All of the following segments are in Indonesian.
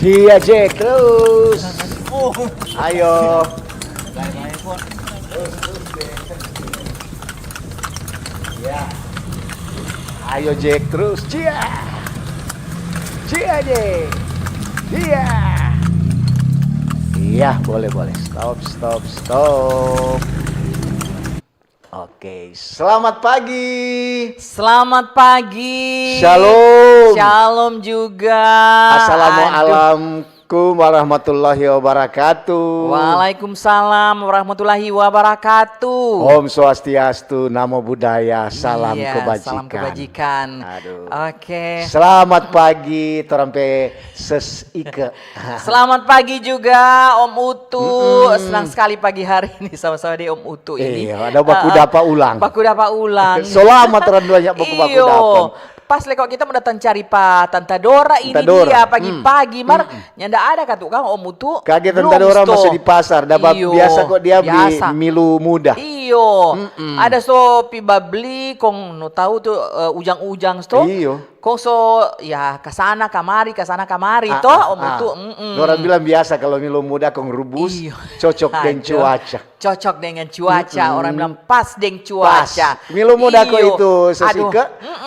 Iya Jack terus. Ayo. Ya. Ayo Jack terus. Cia. Cia Jack. Iya. Iya boleh. Stop. Oke, selamat pagi. Selamat pagi. Shalom. Shalom juga. Assalamualaikum warahmatullahi wabarakatuh. Waalaikumsalam warahmatullahi wabarakatuh. Om Swastiastu, Namo Buddhaya, salam kebajikan. Salam kebajikan. Aduh. Oke. Selamat pagi, torampe sesike. Selamat pagi juga Om Utu. Senang sekali pagi hari ini sama-sama di Om Utu ini. Iya, ada baku dapa ulang. Baku dapa ulang. Selamat banyak baku dapa. Pas lekok kita mau datang cari Pak Tanta Dora ini dia pagi-pagi nyanda ada katu Kang Om Utu. Kaget Tanta Dora masih di pasar, dapat biasa kok dia beli milu muda. Iyo. Ada so pi beli kong no tahu tuh ujang-ujang sto. Iyo. Kong so ya kasana kamari toh Om Utu. Dora bilang biasa kalau milu muda kong rubus cocok dengan cuaca. Cocok dengan cuaca. Orang bilang pas dengan cuaca. Pas. Milu muda kok itu sesike.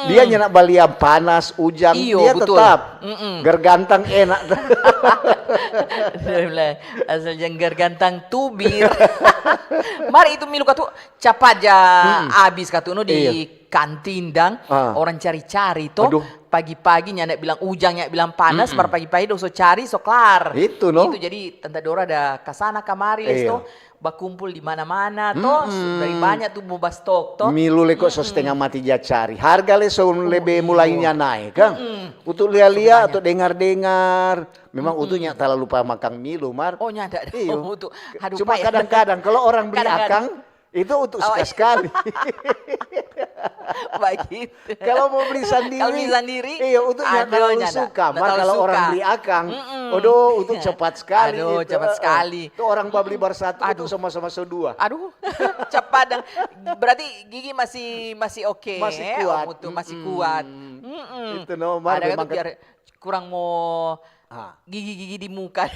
Dia nyenak baliam panas, ujang, dia betul. tetap gergantang enak. Asal jangan gergantang tubir. Mari itu milu katu cepat aja habis katu no di kantin dang orang cari-cari toh. Pagi-pagi nyandak bilang ujang, nyandak bilang panas, baru pagi-pagi so cari so kelar. Itu no. Itu jadi Tante Dora ada kasana kamari toh. Bakumpul di mana-mana toh dari banyak tuh boba stok toh. Milu leko so setengah mati dia cari. Harga le so lebih mulainya naik kan. Untuk lihat-lihat atau dengar-dengar. Memang utuhnya terlalu lupa makan milu mar. Oh nyada. Utuh. Cuma kadang-kadang kalau orang beli akang itu untuk suka sekali. Begitu. Kalau mau beli sendiri, iya untuk terlalu suka. Mar kalau orang beli akang, untuk cepat sekali. Aduh, cepat sekali. Itu orang beli bar satu, itu sama-sama dua. Aduh, cepat. Berarti gigi masih oke. Masih kuat. Masih kuat. Itu no, Mar. Ada kan biar kurang mau gigi-gigi di muka.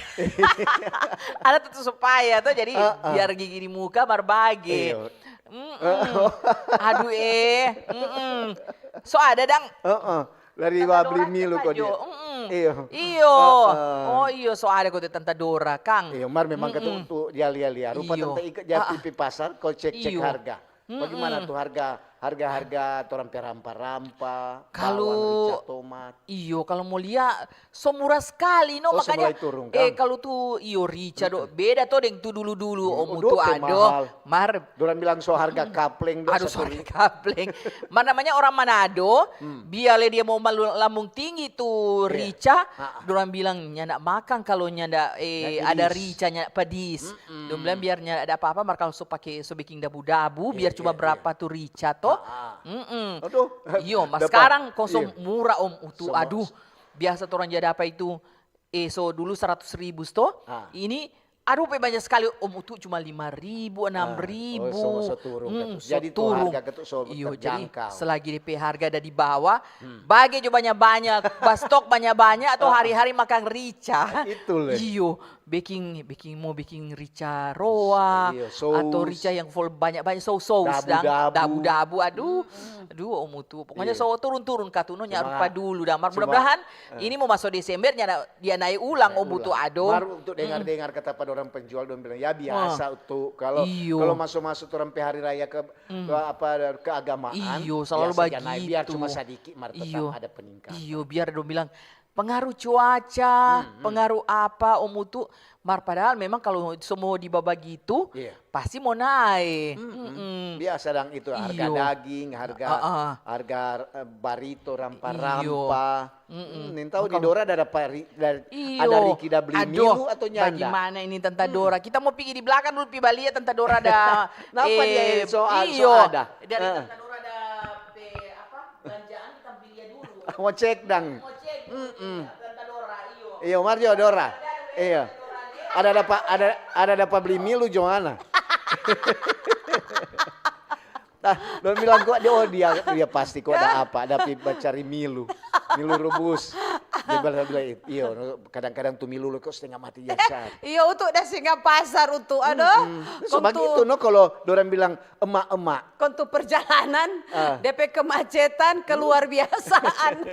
Ada tuh supaya tuh jadi biar gigi di muka berbagi. Aduh so ada dang. Dari beli milu kok dia. Iyo. Oh iyo so ada kok Tante Dora Kang. Iyo mar memang kata untuk dia lihat. Rupa Tante ikat jati di pasar kau cek harga. Bagaimana tuh harga orang rampa-rampa, kalau tomat. Iyo kalau mau lihat so murah sekali no makanya turun, kan? kalau tuh iyo rica beda tuh dengan tuh dulu Om Utu ado mar dorang bilang so harga kapleng so harga kapleng namanya orang Manado biarlah dia mau lambung tinggi tuh rica dorang bilang nyanda makan kalau nyanda ada rica nyanda pedis dorang bilang biar nyanda ada apa-apa mar kalau so pakai so bikin dabu-dabu biar cuma berapa tuh rica toh. Aduh. Iyo, mas sekarang kosong murah Om Utu. Aduh, biasa orang jadi apa itu? So dulu 100.000 toh. Ini Aduh, banyak sekali. Om Utu cuma 5.000, 6.000. so turun ketuk. So Jadi tuh turun. harga ketuk so Iyo, jadi terjangkau. selagi DP harga ada di bawah, bagi juga banyak-banyak, stok banyak-banyak atau hari-hari makan rica. Itu loh. Iyo, mau bikin rica roa Iyo, atau saus. rica yang full banyak-banyak saus dan Dabu-dabu. dabu-dabu. Aduh Om Utu. Pokoknya Iya. turun-turun katuno Cuma- rupa dulu Damar. cuma- Mudah-mudahan ini mau masuk Desember dia naik ulang Om Utu. Aduh. Baru untuk dengar-dengar kata pada orang penjual dong bilang ya biasa untuk kalau Iyo. masuk orang hari raya ke keagamaan. Iyo, selalu biasa naik, biar begitu. cuma sedikit tetap Iyo. ada peningkatan. Iyo, biar dong bilang pengaruh cuaca, pengaruh apa Om Utu. Padahal memang kalau semua di bawah gitu, Iya. pasti mau naik. Biasa dong itu harga Iyo. daging, harga barito, rampa-rampa. Nih tahu di Dora ada ada Riki dah beli milu atau nyanda? Bagaimana ini Tante Dora? Kita mau pergi di belakang dulu, pergi Bali ya Tante Dora ada. Kenapa dia so ada? Dari Tante Dora ada belanjaan, kita beli dia dulu. Mau cek dang. Mau cek Tante Dora, iyo. Iya, Marjo Dora. Iya. Ada dapat beli milu Johanna. Nah, lo bilang kok dia pasti kok ada apa, ada cari milu rebus. Dia bilang iya, kadang-kadang tuh milu lo kok setengah mati jasa. Iya untuk dah singgah pasar untuk aduh. Sebegitu no kalau orang bilang emak-emak. Kontu perjalanan, DP kemacetan keluar biasaan.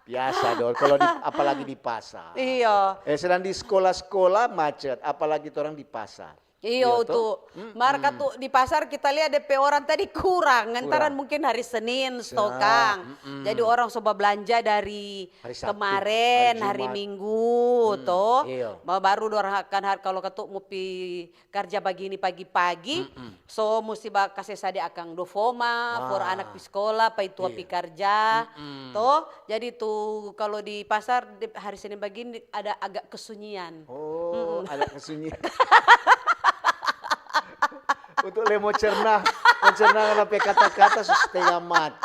Biasa dong, kalau apalagi di pasar. Iya. Sedang di sekolah-sekolah macet, apalagi orang di pasar. Iya tuh, marka tuh di pasar kita lihat DP orang tadi kurang, ngantaran mungkin hari Senin stokang. Jadi orang coba belanja dari Hari Sabtu, kemarin, hari hari Jumat. Minggu toh. Iya. Baru orang akan kalau ketuk mau pi kerja begini pagi-pagi, so mesti kasih sadia akang dofoma, for anak pi sekolah, pa itu pi kerja, toh. Jadi tuh kalau di pasar hari Senin begini ada agak kesunyian. Oh, ada kesunyian. Untuk lemo cerna apa kata-kata setengah mati.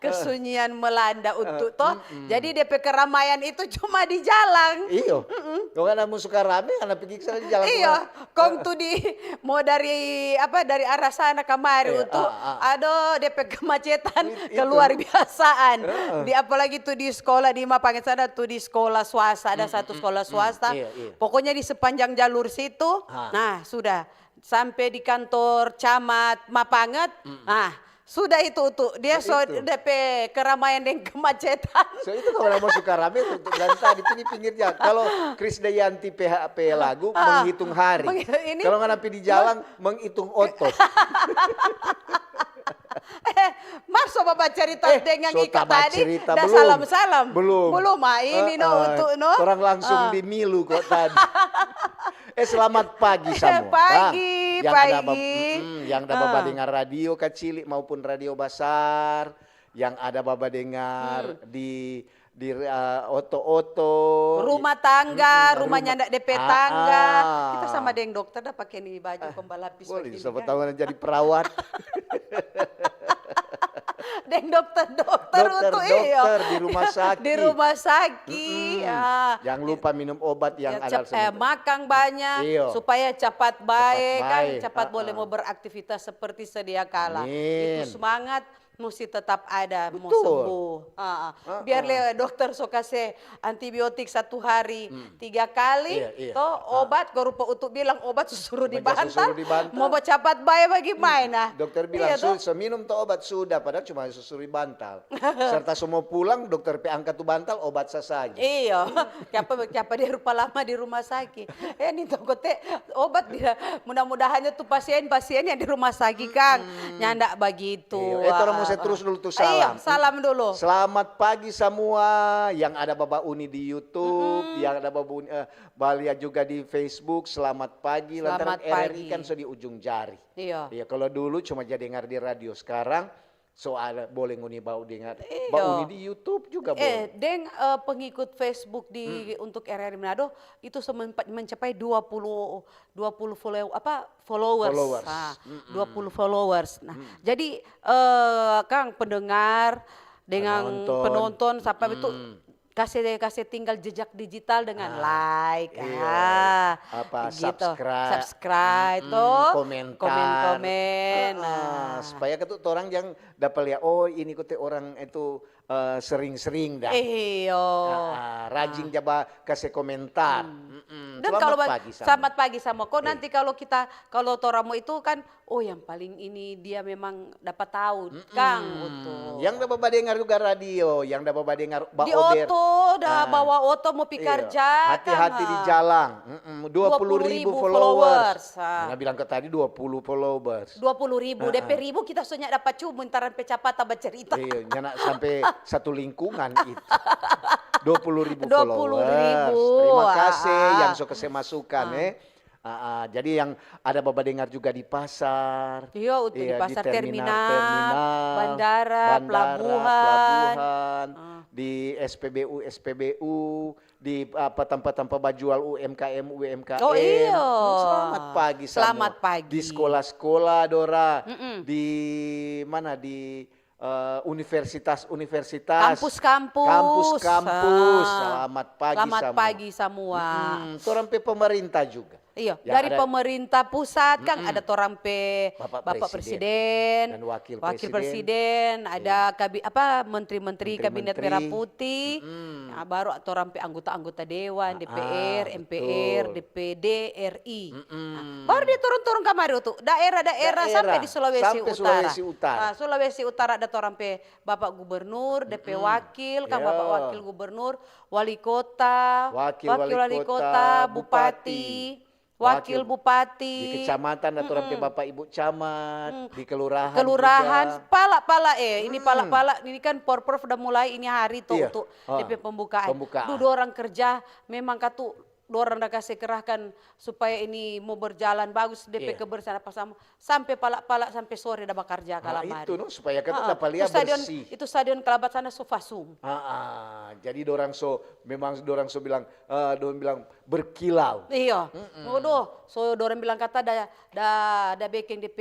Kesunyian melanda untuk toh. Jadi DP keramaian itu cuma di jalan. Iyo. Kau kan kamu suka rame, anak pergi ke sana di jalan. Iya, kong tuh mau dari arah sana kemari Iya, untuk aduh DP kemacetan keluar biasaan. Di apalagi tuh di sekolah di Mapangan sana tuh di sekolah swasta ada satu sekolah swasta. Iya. Pokoknya di sepanjang jalur situ, nah sudah sampai di kantor camat Mapanget, nah sudah itu tuh dia DP keramaian dan kemacetan. So itu kalau mau suka rame untuk dan tadi di pinggir jalan. Kalau Krisdayanti PHP lagu menghitung hari. Kalau nggak di jalan menghitung otot. Mas bapak cerita dengan Ika tadi, cerita, dah belum. salam-salam. Belum. Ini untuk no. Orang langsung di milu kok tadi. Selamat pagi semua. Pagi, Yang ada baba dengar radio kecil maupun radio besar, yang ada baba dengar di oto-oto, rumah tangga, rumahnya ndak DP tangga. Kita sama deng dokter dah pakai nih baju pembalapis. Boleh, siapa tahu jadi perawat. Deng dokter untuk dokter di rumah sakit. Di rumah sakit. Jangan lupa minum obat yang ada makan banyak supaya cepat baik kan, cepat boleh mau beraktivitas seperti sedia kala. Itu semangat mesti tetap ada. Betul. Mau sembuh. Biar dokter so kasih antibiotik 1 hari 3 kali, toh obat rupa untuk bilang obat suruh dibantal. Mau cepat baik bagaimana? Dokter bilang minum tuh obat sudah, padahal cuma suruh dibantal. Serta semua pulang dokter angkat tuh bantal obat saja. Iya, siapa dia rupa lama di rumah sakit. Ini tokote obat dia. Mudah-mudahannya tuh pasien yang di rumah sakit Kang nyandak begitu. Saya terus dulu tuh salam. Iya, salam dulu. Selamat pagi semua yang ada Baba Uni di YouTube, yang ada Baba Uni, Balia juga di Facebook. Selamat pagi. Lantaran RRI kan so di ujung jari. Iya. Ya kalau dulu cuma jadi dengar di radio, sekarang soal boleh nguni bau dengar. Bau Uni di YouTube juga boleh. Deng pengikut Facebook di untuk RRI Manado itu mencapai 20 followers. 20 followers. Nah, jadi Kang pendengar dengan penonton sampai itu kasih tinggal jejak digital dengan like, gitu. subscribe, tuh, komen. Supaya ketu orang yang dapat lihat, oh ini kote orang itu sering-sering dah. Rajin coba kasih komentar. Dan selamat pagi sama kok nanti kalau toramo itu kan, oh yang paling ini dia memang dapat tahu, Kang. Yang dapat dengar juga radio, yang dapat dengar di oto, bawa oto mau kerja. Hati-hati di jalan. 20.000 followers. Nah bilang ke tadi 20 followers. 20.000, DP ribu kita soalnya dapat cuma ntaran pecapat tambah cerita. Iya, nyana sampai satu lingkungan itu. 20.000 followers. Terima kasih yang suka saya masukkan jadi yang ada Bapak dengar juga di pasar. Iya, di pasar, di terminal, bandara, pelabuhan. Di SPBU, di tempat-tempat bajual UMKM. Oh iya. Selamat pagi. Selamat pagi. Di sekolah-sekolah Dora. Di mana di universitas. Kampus. Selamat pagi semua. Sampai pemerintah juga. Iya, dari pemerintah pusat kan ada torampe Bapak Presiden dan Wakil Presiden, ada menteri-menteri Kabinet Merah Putih, baru torampe anggota-anggota Dewan, DPR, MPR, DPD, RI. Baru dia turun-turun kamari tuh, daerah-daerah sampai di Sulawesi Utara. Sulawesi Utara ada torampe Bapak Gubernur, DP Wakil, kan Bapak Wakil Gubernur, Wali Kota, Wakil Wali Kota, Bupati. Wakil Bupati. Di kecamatan atau Bapak Ibu Camat, di kelurahan pala ini pala ini kan Porprov udah mulai ini hari tuh untuk DP pembukaan. Orang kerja memang katu orang dah kasih kerahkan supaya ini mau berjalan bagus DP kebersihan apa sama sampai pala sampai sore dah bekerja kalamari. Itu supaya kita dapat lihat bersih. Itu stadion Kelabat sana Sofasum. Jadi dorang bilang berkilau. Iya. Dorang bilang kata da bikin DP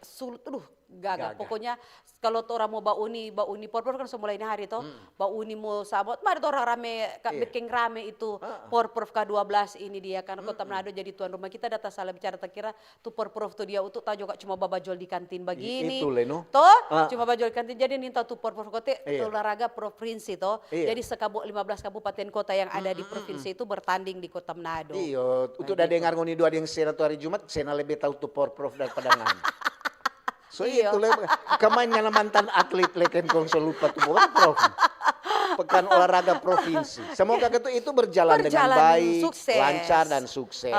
sulut gagah. Pokoknya kalau orang mau bauni porpor kan semula ini hari toh bauni mau sabot mari orang rame bikin rame itu porpor K12 ini dia karena Kota Manado jadi tuan rumah kita data salah bicara tak kira tuh porpor tuh dia untuk tahu juga cuma babajol di kantin begini toh cuma babajol di kantin jadi ninta tuh porpor kota olahraga provinsi toh jadi 15 kabupaten kota yang ada di provinsi itu bertanding di Kota Manado. Iya untuk udah dengar ngoni dua yang sena tuh hari Jumat sena lebih tahu tuh porpor daripada ngani. So itu kemana mantan atlet leken konsol lupa tuh prof. Pekan olahraga provinsi. Semoga itu berjalan dengan baik, sukses. Lancar dan sukses.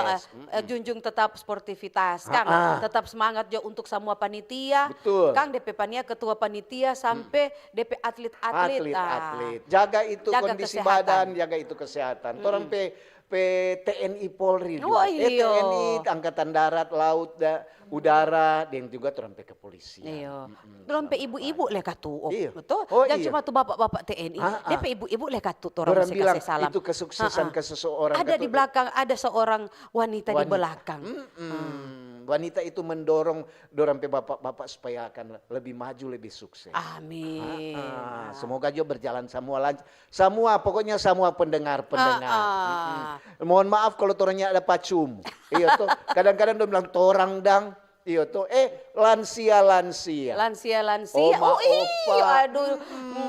Junjung tetap sportivitas, Kang. Tetap semangat jo untuk semua panitia. Betul. Kang DP Pania ketua panitia sampai DP atlet-atlet. Jaga itu kondisi kesehatan. badan, jaga itu kesehatan. Torang TNI Polri juga. TNI Angkatan Darat, Laut, Udara, dan juga terompe kepolisian. Iya. Terompe ibu-ibu leka tuh. Betul. Oh, jangan cuma tuh bapak-bapak TNI. DP ibu-ibu leka tuh. Orang bilang salam. Itu kesuksesan seseorang. Ada di belakang, ada seorang wanita di belakang. Wanita itu mendorong bapak-bapak supaya akan lebih maju, lebih sukses. Amin. Semoga juga berjalan semua pokoknya semua pendengar. Mohon maaf kalau torangnya ada pacum. Iya tuh, kadang-kadang dia bilang torang dang. Iya tuh, lansia. Oh iya, aduh,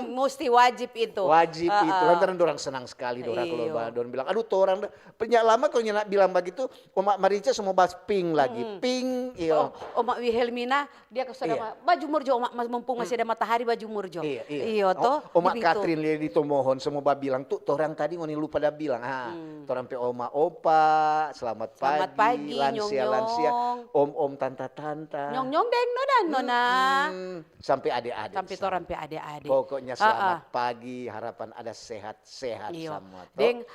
mesti wajib itu. Wajib itu, lantaran orang senang sekali kalau Don bilang, aduh tuh orang, penyak lama kalau nyenak bilang begitu, Omak Marica semua bahas ping lagi, ping, iya. Omak Wilhelmina, dia kesana baju murjo, Omak mumpung masih ada matahari baju murjo. Iya toh. Omak Katrin lihat di Tomohon, semua bilang tuh, orang tadi ngoni lupa dah bilang, orang pe Oma Opa, selamat pagi, lansia, om tante. Nyong deng nona. Sampai adik-adik. Sampai adik-adik. Pokoknya selamat pagi, harapan ada sehat-sehat semua. Deng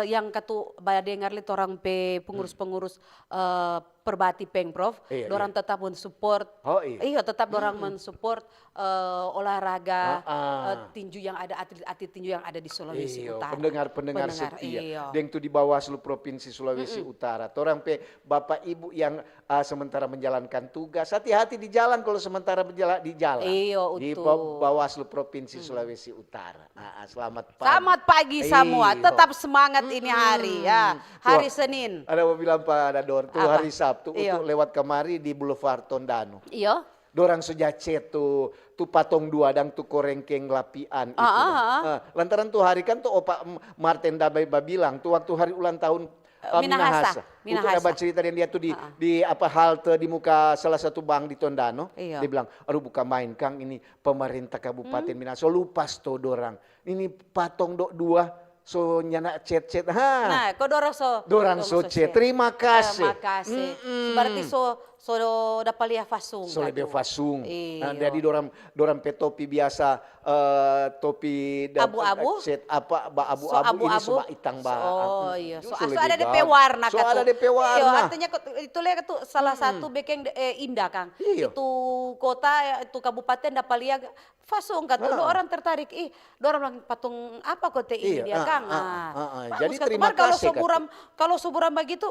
yang katu baya dengar lihat orang pe pengurus-pengurus Perbati Pengprov, dorang tetap mensupport. Iya, tetap dorang mensupport olahraga tinju yang ada, atlet-atlet tinju yang ada di Sulawesi Utara. Pendengar setia. Deng tu di Bawaslu Provinsi Sulawesi Utara. Torang pe Bapak Ibu yang sementara menjalankan tugas, hati-hati di jalan kalau sementara di jalan. Di Bawaslu Provinsi Sulawesi Utara. Selamat pagi. Selamat pagi semua. Tetap semangat ini hari ya. Hari Senin. Ada mau bilang Pak Dador, tuh hari Sabtu untuk lewat kemari di Boulevard Tondano. Iya. Dorang sejacet tu patong dua dang tu korengkeng lapian itu. Lantaran tuh hari kan tuh Opa Martin Dabai bilang tuh waktu hari ulang tahun Minahasa. Untuk ada cerita dan dia tuh di apa halte di muka salah satu bank di Tondano. Dia bilang, aduh bukan main Kang, ini pemerintah Kabupaten Minahasa lupas tuh dorang. Ini patong dua. So nyana cet-cet. Nah, kok dorang so cet. Terima kasih. Terima kasih. Berarti so dapat lihat fasung. So lebih fasung. Jadi dorang pe topi biasa, topi abu-abu. Cet apa abu-abu ini semua itang ba. Oh iya. So ada DP warna So ada DP warna. Iya, artinya itu lihat tuh salah satu bekeng indah Kang. Itu kota itu kabupaten dapat lihat fasung kata orang tertarik dorang patung apa kota ini dia Kang. Jadi terima kasih kalau suburan begitu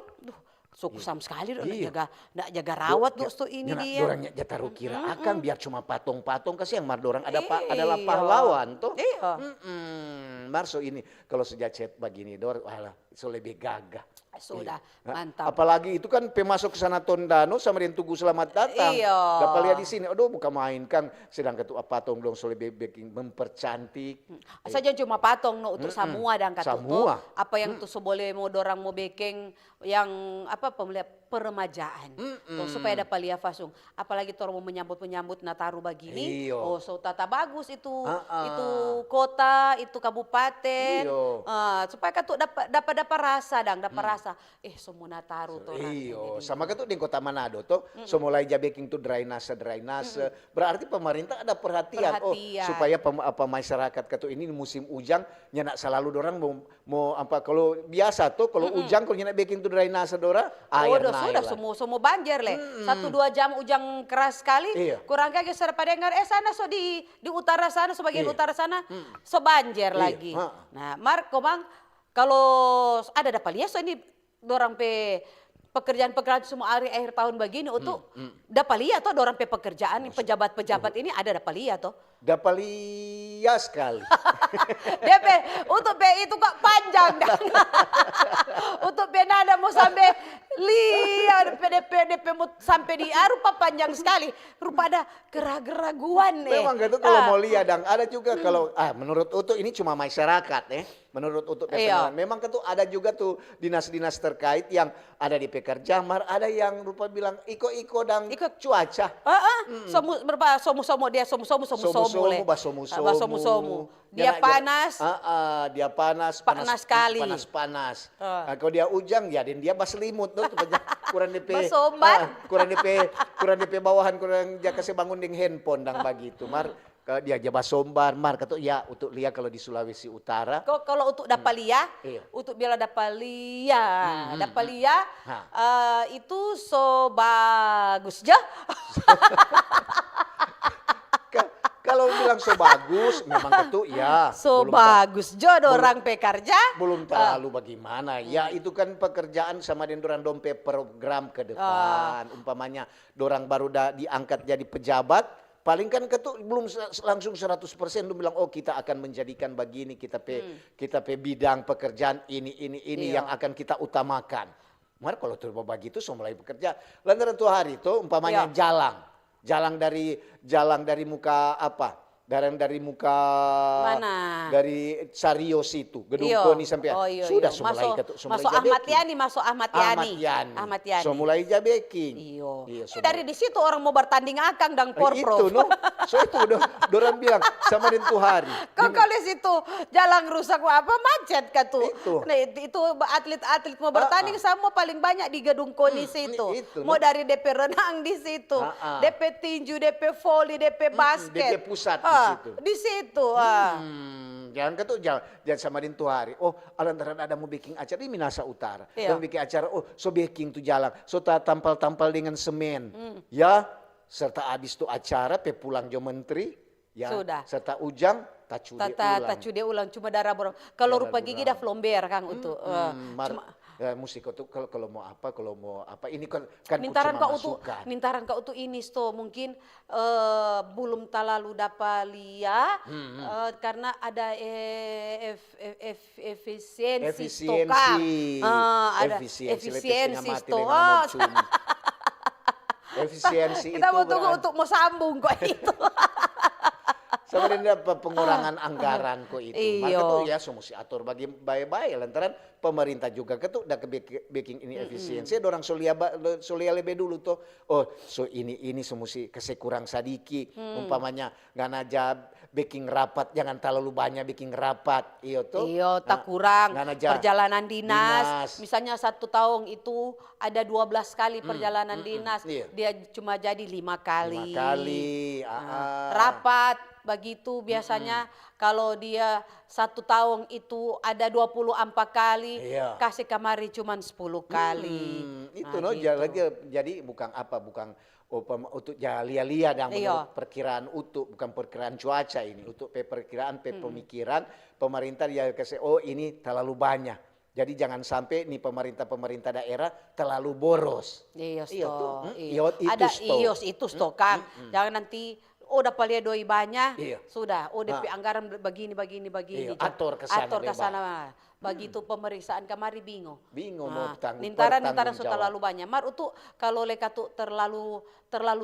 so kusam sekali ndak jaga rawat tuh ini dia. Dorang jataru kira akan biar cuma patung-patung kasih yang dorang adalah pahlawan tuh. Marso ini kalau sejak chat begini so lebih gagah. Sudah, mantap. Apalagi itu kan pemasok ke sana Tondano sama dengan Tugu Selamat Datang. Dapat lihat di sini, aduh bukan main Kang. Sedang ketua patong dong so lebih mempercantik. Saja cuma patong untuk semua dan kata semua. Apa yang tuh boleh mau dorang mau bekeng yang apa peremajaan. Supaya dapat lihat fasung. Apalagi orang mau menyambut Nataru begini. So tata bagus itu kota, itu kabupaten. Supaya katu dapat rasa dapat rasa. Semua Nataru tuh. Sama kan tuh di Kota Manado tuh, so mulai jabeking tuh drainase. Berarti pemerintah ada perhatian. Supaya masyarakat katu ini musim hujan nyenak selalu dorang mau apa kalau biasa tuh kalau hujan kalau nyenak baking tuh drainase dora air naik. Semua banjir le. 1-2 jam hujan keras sekali. Kurang kayak geser pada dengar sana so di utara sana sebagian utara sana so banjir lagi. Nah, Marco Bang kalau ada dapat lihat so ini dorang pe pekerjaan semua hari akhir tahun begini untuk dapat lihat toh dorang pe pekerjaan pejabat-pejabat ini ada dapat lihat toh. Dapat lihat sekali. DP untuk pe itu kok panjang dah. Untuk pe nada mau sampai lihat DP mau sampai di rupa panjang sekali. Rupa ada keraguan nih. Memang gitu kalau mau lihat dang ada juga kalau menurut Utu ini cuma masyarakat menurut Utu memang itu ada juga tuh dinas-dinas terkait yang ada di pekerja ada yang rupa bilang iko dan cuaca. Somu dia dia panas. Dia panas sekali. Panas. Kalau dia ujang ya dan dia baselimut tuh kurang DP. Kurang DP bawahan kurang jaka bangun ding handphone dang begitu dia aja basombar kata ya untuk lihat kalau di Sulawesi Utara. Kalau untuk dapat lihat, untuk biar dapat lihat, itu so bagus aja. Kalau bilang so bagus, memang itu ya. So bagus jo orang pekerja. Belum terlalu bagaimana. Ya itu kan pekerjaan sama dengan orang dompe program ke depan. Umpamanya dorang baru diangkat jadi pejabat. Paling kan belum langsung 100% lu bilang kita akan menjadikan begini kita pe bidang pekerjaan ini yang akan kita utamakan. Mar kalau tuh begitu so mulai bekerja. Lantaran tuh hari itu umpamanya jalan dari muka apa? Dari muka mana? Dari Sarios itu gedung Koni sampai sudah mulai masuk Ahmad Yani. So mulai jabeking. Dari di situ orang mau bertanding akang dan porpro. So itu dorang bilang sama dengan tuh hari. Kalau situ jalan rusak apa macet katu. Nah itu atlet mau bertanding sama paling banyak di gedung Koni situ. Mau dari DP renang di situ, DP tinju, DP voli, DP basket. DP pusat. Di situ. Jangan ketuk jangan sama din tu hari. Oh, lantaran ada mau bikin acara di Minasa Utara. Iya. Dan bikin acara, so bikin tu jalan, so tampal-tampal dengan semen. Ya, serta habis tu acara, pulang jo menteri. Ya, Sudah. serta ujang, tacu dia ulang. Tacu dia ulang, cuma darah borong. Kalau rupa gigi dah flomber Kang untuk. Musik itu kalau mau apa ini kan Nintaran cuma kau tuh, masukan. nintaran kau tuh ini sto mungkin belum terlalu dapat lihat karena ada efisiensi sto Kang. Ada efisiensi sto. Efisiensi Kita itu mau tunggu untuk mau sambung kok itu. sebenarnya pengurangan anggaran kok itu. Maka tuh ya semua atur bagi baik-baik lantaran pemerintah juga ketuk dah bikin ini efisiensi. Orang solia lebih dulu tuh. Oh, so ini semua kasih kurang sadiki. Umpamanya nggak naja bikin rapat, jangan terlalu banyak bikin rapat. Iyo tuh. Iyo, tak kurang. Perjalanan dinas. Misalnya 1 tahun itu ada 12 kali perjalanan dinas. Dia cuma jadi 5 kali. 5 kali. Rapat. Begitu biasanya kalau dia 1 tahun itu ada 24 kali, kasih kamari cuma 10 kali. Itu gitu. Jadi bukan untuk lia-lia dan menurut perkiraan bukan perkiraan cuaca ini, untuk perkiraan pemikiran pemerintah dia kasih ini terlalu banyak. Jadi jangan sampai nih pemerintah daerah terlalu boros. Iya, ada ios itu Kang. Jangan nanti dapat lihat doi banyak, sudah. DP anggaran begini. Atur ke sana. Begitu pemeriksaan kamari bingung. Nintaran so terlalu banyak. Mar itu kalau leka tuh terlalu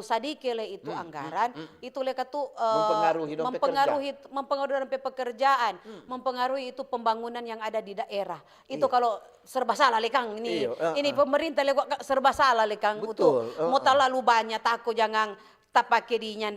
sadike le itu anggaran, itu leka tuh mempengaruhi pekerjaan, mempengaruhi itu pembangunan yang ada di daerah. Itu kalau serba salah le Kang ini. Ini pemerintah le kok serba salah le Kang. Betul. Mau terlalu banyak takut jangan tak pakai dinya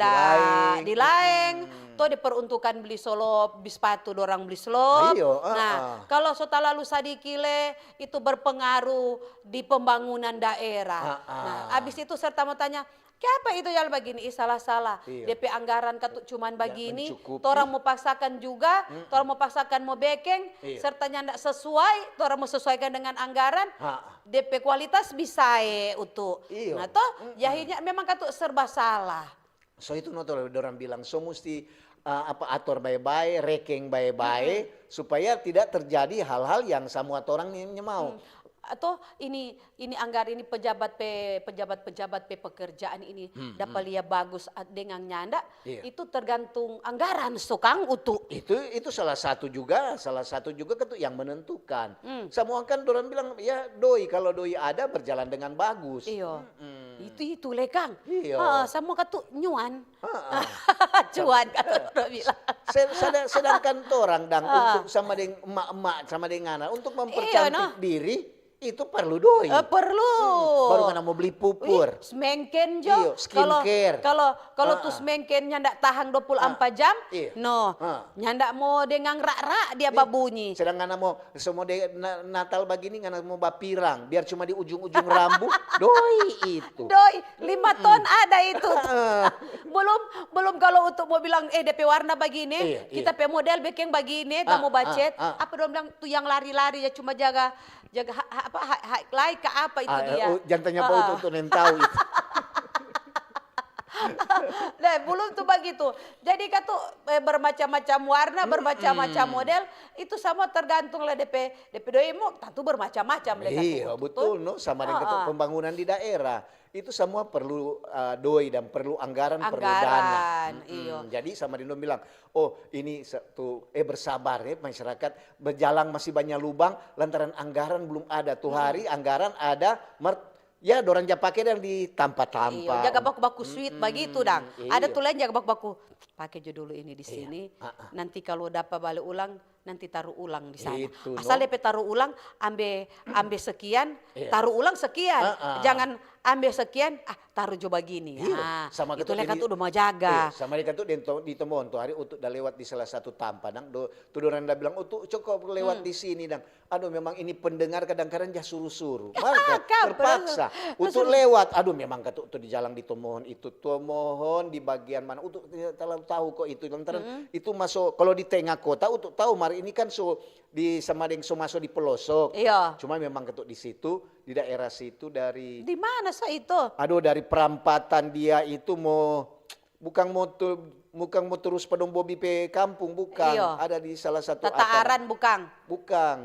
di laeng, toh diperuntukkan beli solo bis sepatu dorang beli slop. Nah, kalau so terlalu sadikile itu berpengaruh di pembangunan daerah. Nah, habis itu serta mau tanya, kenapa itu yang begini? Salah-salah. DP anggaran ketuk cuman begini, orang mau paksakan juga, orang mau paksakan mau bekeng, serta nyandak sesuai, orang mau sesuaikan dengan anggaran, DP kualitas bisa untuk. Nah toh, jahitnya memang ketuk serba salah. So itu orang bilang, so mesti atur baik-baik, ranking baik-baik, supaya tidak terjadi hal-hal yang semua orang ini mau. Atau ini anggaran ini pejabat pekerjaan ini dapat lihat bagus dengan nyanda, itu tergantung anggaran Kang utuh. Itu salah satu juga ketuk yang menentukan. Semua kan orang bilang ya kalau doi ada berjalan dengan bagus. Itu le Kang. Semua ketuk nyuan. Cuan kata orang bilang. Sedangkan orang untuk sama dengan emak-emak sama dengan anak untuk mempercantik diri itu perlu doi. Perlu. Baru mana mau beli pupur. Semengken jo. Skincare. Kalau tuh semengkennya ndak tahan 24 jam, nyandak mau dengan rak-rak dia babunyi. Sedangkan mau semua Natal begini ngana mau bapirang, biar cuma di ujung-ujung rambut, doi itu. Doi 5 ton ada itu. belum kalau untuk mau bilang DP warna begini, kita pe model bikin begini, kamu bacet, apa dong bilang tuh yang lari-lari ya cuma jaga highlight ke apa itu dia. Jangan tanya apa itu yang tahu itu. Nah, belum tuh begitu. Jadi katu bermacam-macam warna, bermacam-macam model, itu sama tergantung lah DP doi mau tentu bermacam-macam. Iya betul sama dengan pembangunan di daerah. Itu semua perlu doi dan perlu anggaran. Perlu dana. Jadi sama Dino bilang, ini bersabar ya masyarakat, berjalan masih banyak lubang lantaran anggaran belum ada. Tuh hari anggaran ada, ya dorang ja pakai dan ditampak-tampak. Jaga baku-baku sweet begitu Ada tuh lain jaga baku-baku. Pakai aja dulu ini di sini. Nanti kalau dapat balik ulang nanti taruh ulang di sana. Itu, Asal no. DP taruh ulang, ambil sekian, Iya. taruh ulang sekian. Jangan ambil sekian, taruh coba gini. Iya, sama Itu ketuk mereka jadi- tuh udah mau jaga. Sama dia tuh di temuan tuh hari untuk dah lewat di salah satu tampan dang tuh orang dah bilang tuh cukup lewat di sini dang. Aduh memang ini pendengar kadang-kadang dia suruh-suruh. Maka terpaksa untuk lewat. Aduh memang ketuk tuh di jalan di Tomohon itu Tomohon di bagian mana untuk tahu kok itu lantaran itu masuk kalau di tengah kota untuk tahu mari ini kan di Samadeng masuk di pelosok. Iya. Cuma memang ketuk di situ di daerah situ dari Di mana itu? aduh dari perampatan dia itu bukan mau terus pedong bobi pe kampung bukan. Iya. Ada di salah satu Tataaran bukan? bukan.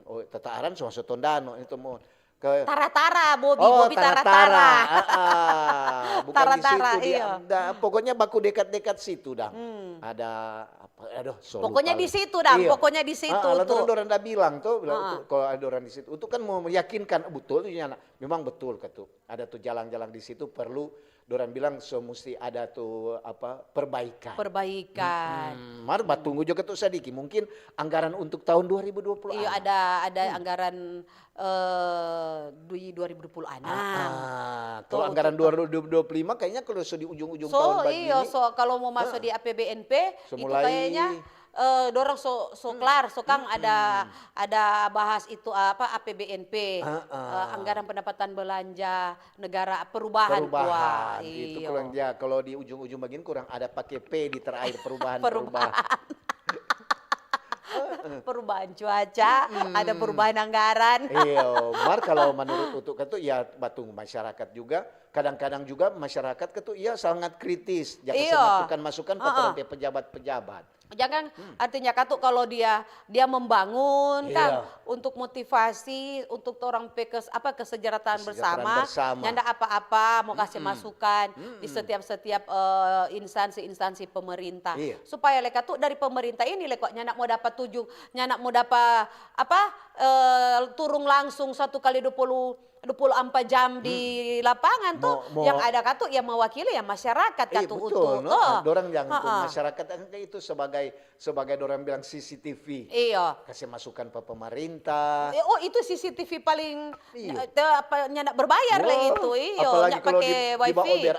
Oh Tataaran sama Tondano itu mau ke Tara-tara, Bobi Tara-tara. Bukan Tara-tara, di situ iya. pokoknya baku dekat-dekat situ dah. Ada apa aduh so Pokoknya lupa di lah. situ dah, Iya. pokoknya di situ Lantaran tuh. orang dah bilang tuh kalau ada orang di situ itu kan mau meyakinkan betul ya memang betul ketuk ada tuh jalan-jalan di situ perlu orang bilang mesti ada tuh apa perbaikan. Mar tunggu juga tuh sedikit mungkin anggaran untuk tahun 2020. Iya ada anggaran 2020 Kalau anggaran 2025 kayaknya kalau di ujung-ujung tahun begini. Kalau mau masuk di APBNP itu mulai- kayaknya dorong kelar, Kang ada bahas itu apa APBNP, anggaran pendapatan belanja negara perubahan. Wah, Itu iya. kalau di ujung-ujung begini kurang ada pakai P di terakhir perubahan. Perubahan cuaca, ada perubahan anggaran. Iya, Mar kalau menurut untuk itu ya batung masyarakat juga kadang-kadang juga masyarakat itu ya sangat kritis. Jangan masukan pada pejabat-pejabat. Jangan artinya katu kalau dia membangun Iya. kan untuk motivasi untuk orang kesejahteraan bersama. Nyanda apa-apa mau kasih masukan di setiap instansi pemerintah Iya. supaya leka tuh dari pemerintah ini lekok nyanda mau dapat nyanda mau dapat turun langsung 1 kali 24 jam di lapangan tuh yang ada katu yang mewakili ya masyarakat katu betul, utuh. Dorang yang masyarakat itu sebagai dorang bilang CCTV. Iya. Kasih masukan ke pemerintah. Oh itu CCTV paling nyanda berbayar lah itu. Iya. Apalagi kalau di wifi. Baober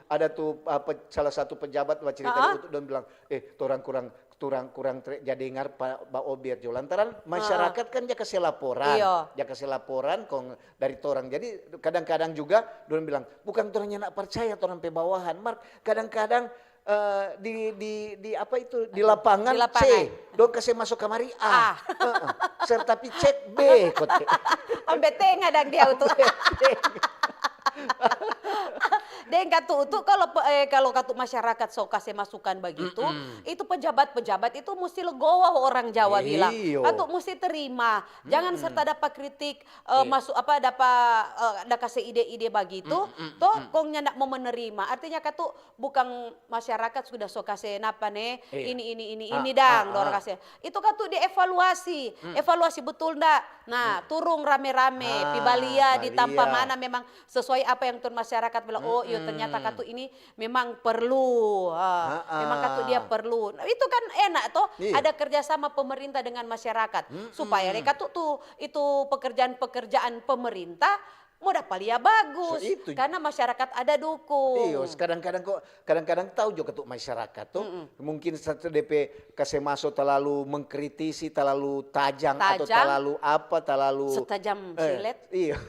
ada tuh salah satu pejabat cerita itu dan bilang kurang jadi dengar Pak Baober jo lantaran masyarakat kan dia kasih laporan. Iya. Dia kasih laporan dari torang. Jadi kadang-kadang juga dorang bilang bukan torangnya nak percaya torang pe bawahan. kadang-kadang di lapangan C, dong kasih masuk kamari A. Serta cek B kote. Ambe tengah dan dia itu. Dan katu kalau katu masyarakat kasih masukan begitu, itu pejabat-pejabat itu mesti legowo orang Jawa bilang. Katu mesti terima. Jangan serta dapat kritik dapat kasih ide-ide begitu, toh kong nyak mau menerima. Artinya katu bukan masyarakat sudah kasih napa nih, ini dang dorang kasih. Itu katu dievaluasi. Evaluasi betul ndak? Nah, turung rame-rame, pibalia di tanpa mana memang sesuai apa yang masyarakat bilang, oh iya ternyata katu ini memang perlu, memang katu dia perlu. Nah, itu kan enak toh, ada kerjasama pemerintah dengan masyarakat supaya mereka tuh itu pekerjaan pemerintah mau dapat dia bagus karena masyarakat ada dukung. Iya, kadang-kadang tahu juga tuh masyarakat tuh mungkin satu DP kasih masuk terlalu mengkritisi, terlalu tajam atau terlalu setajam silet. Iya.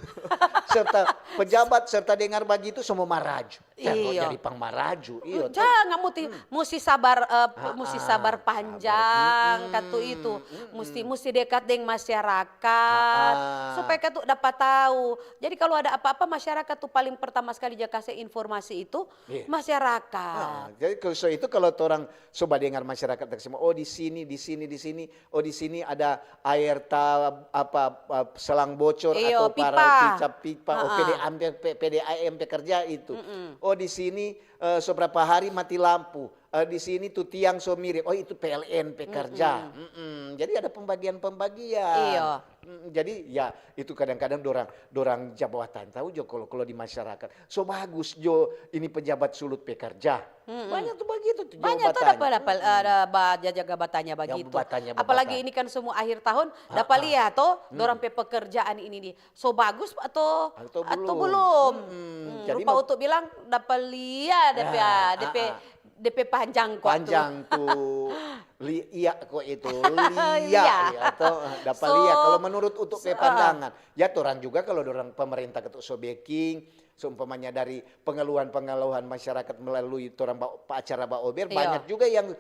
serta pejabat serta dengar begitu semua maraju. Iya. Jadi pang maraju. Iya. Jangan mesti sabar panjang katu itu. Mesti dekat dengan masyarakat supaya katu dapat tahu. Jadi kalau ada apa-apa masyarakat tuh paling pertama sekali dia kasih informasi itu masyarakat. Jadi kalau orang coba dengar masyarakat semua, oh di sini, oh di sini ada air selang bocor atau pipa, PDAM pekerja itu. Oh di sini seberapa hari mati lampu. di sini tuh tiang so mirip. Oh itu PLN pekerja. Jadi ada pembagian. Iya. Jadi ya itu kadang-kadang dorang jabatan tahu jo kalau di masyarakat. So bagus jo ini pejabat sulut pekerja. Banyak tuh begitu tuh Banyak tuh jabatannya. ada jabatannya begitu. Apalagi ini kan semua akhir tahun dapat lihat tuh dorang pekerjaan ini nih. So bagus atau belum. Jadi Lupa untuk bilang dapat lihat DP panjang kok panjang tuh. Iya kok itu iya atau dapat lihat kalau menurut untuk pandangan ya orang juga kalau orang pemerintah ketuk sobeking seumpamanya dari pengeluhan masyarakat melalui orang acara Baober banyak juga yang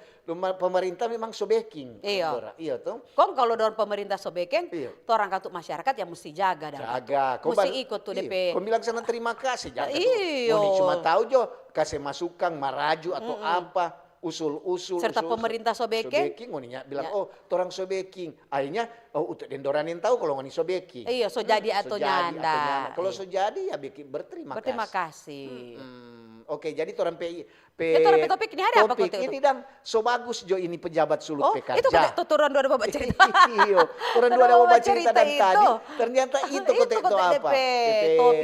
pemerintah memang sobeking. Iya tuh. Kok kalau dorang pemerintah sobeking, orang katuk masyarakat yang mesti jaga dah. Mesti ikut tuh DP. Kau bilang sana terima kasih jaga. Iya. Cuma tahu jo kasih masukan maraju atau apa. Usul serta pemerintah sobeking ngoninya bilang torang sobeking akhirnya untuk dendoranin tahu kalau ngoni sobeking so jadi atau nyanda kalau so jadi ya berterima kasih. Oke, jadi torang topik ini hari apa ini dan so bagus jo ini pejabat sulut pekerja. Itu kan turun dua bawa cerita. Iya, turun dua bawa cerita dan tadi ternyata itu kotek apa?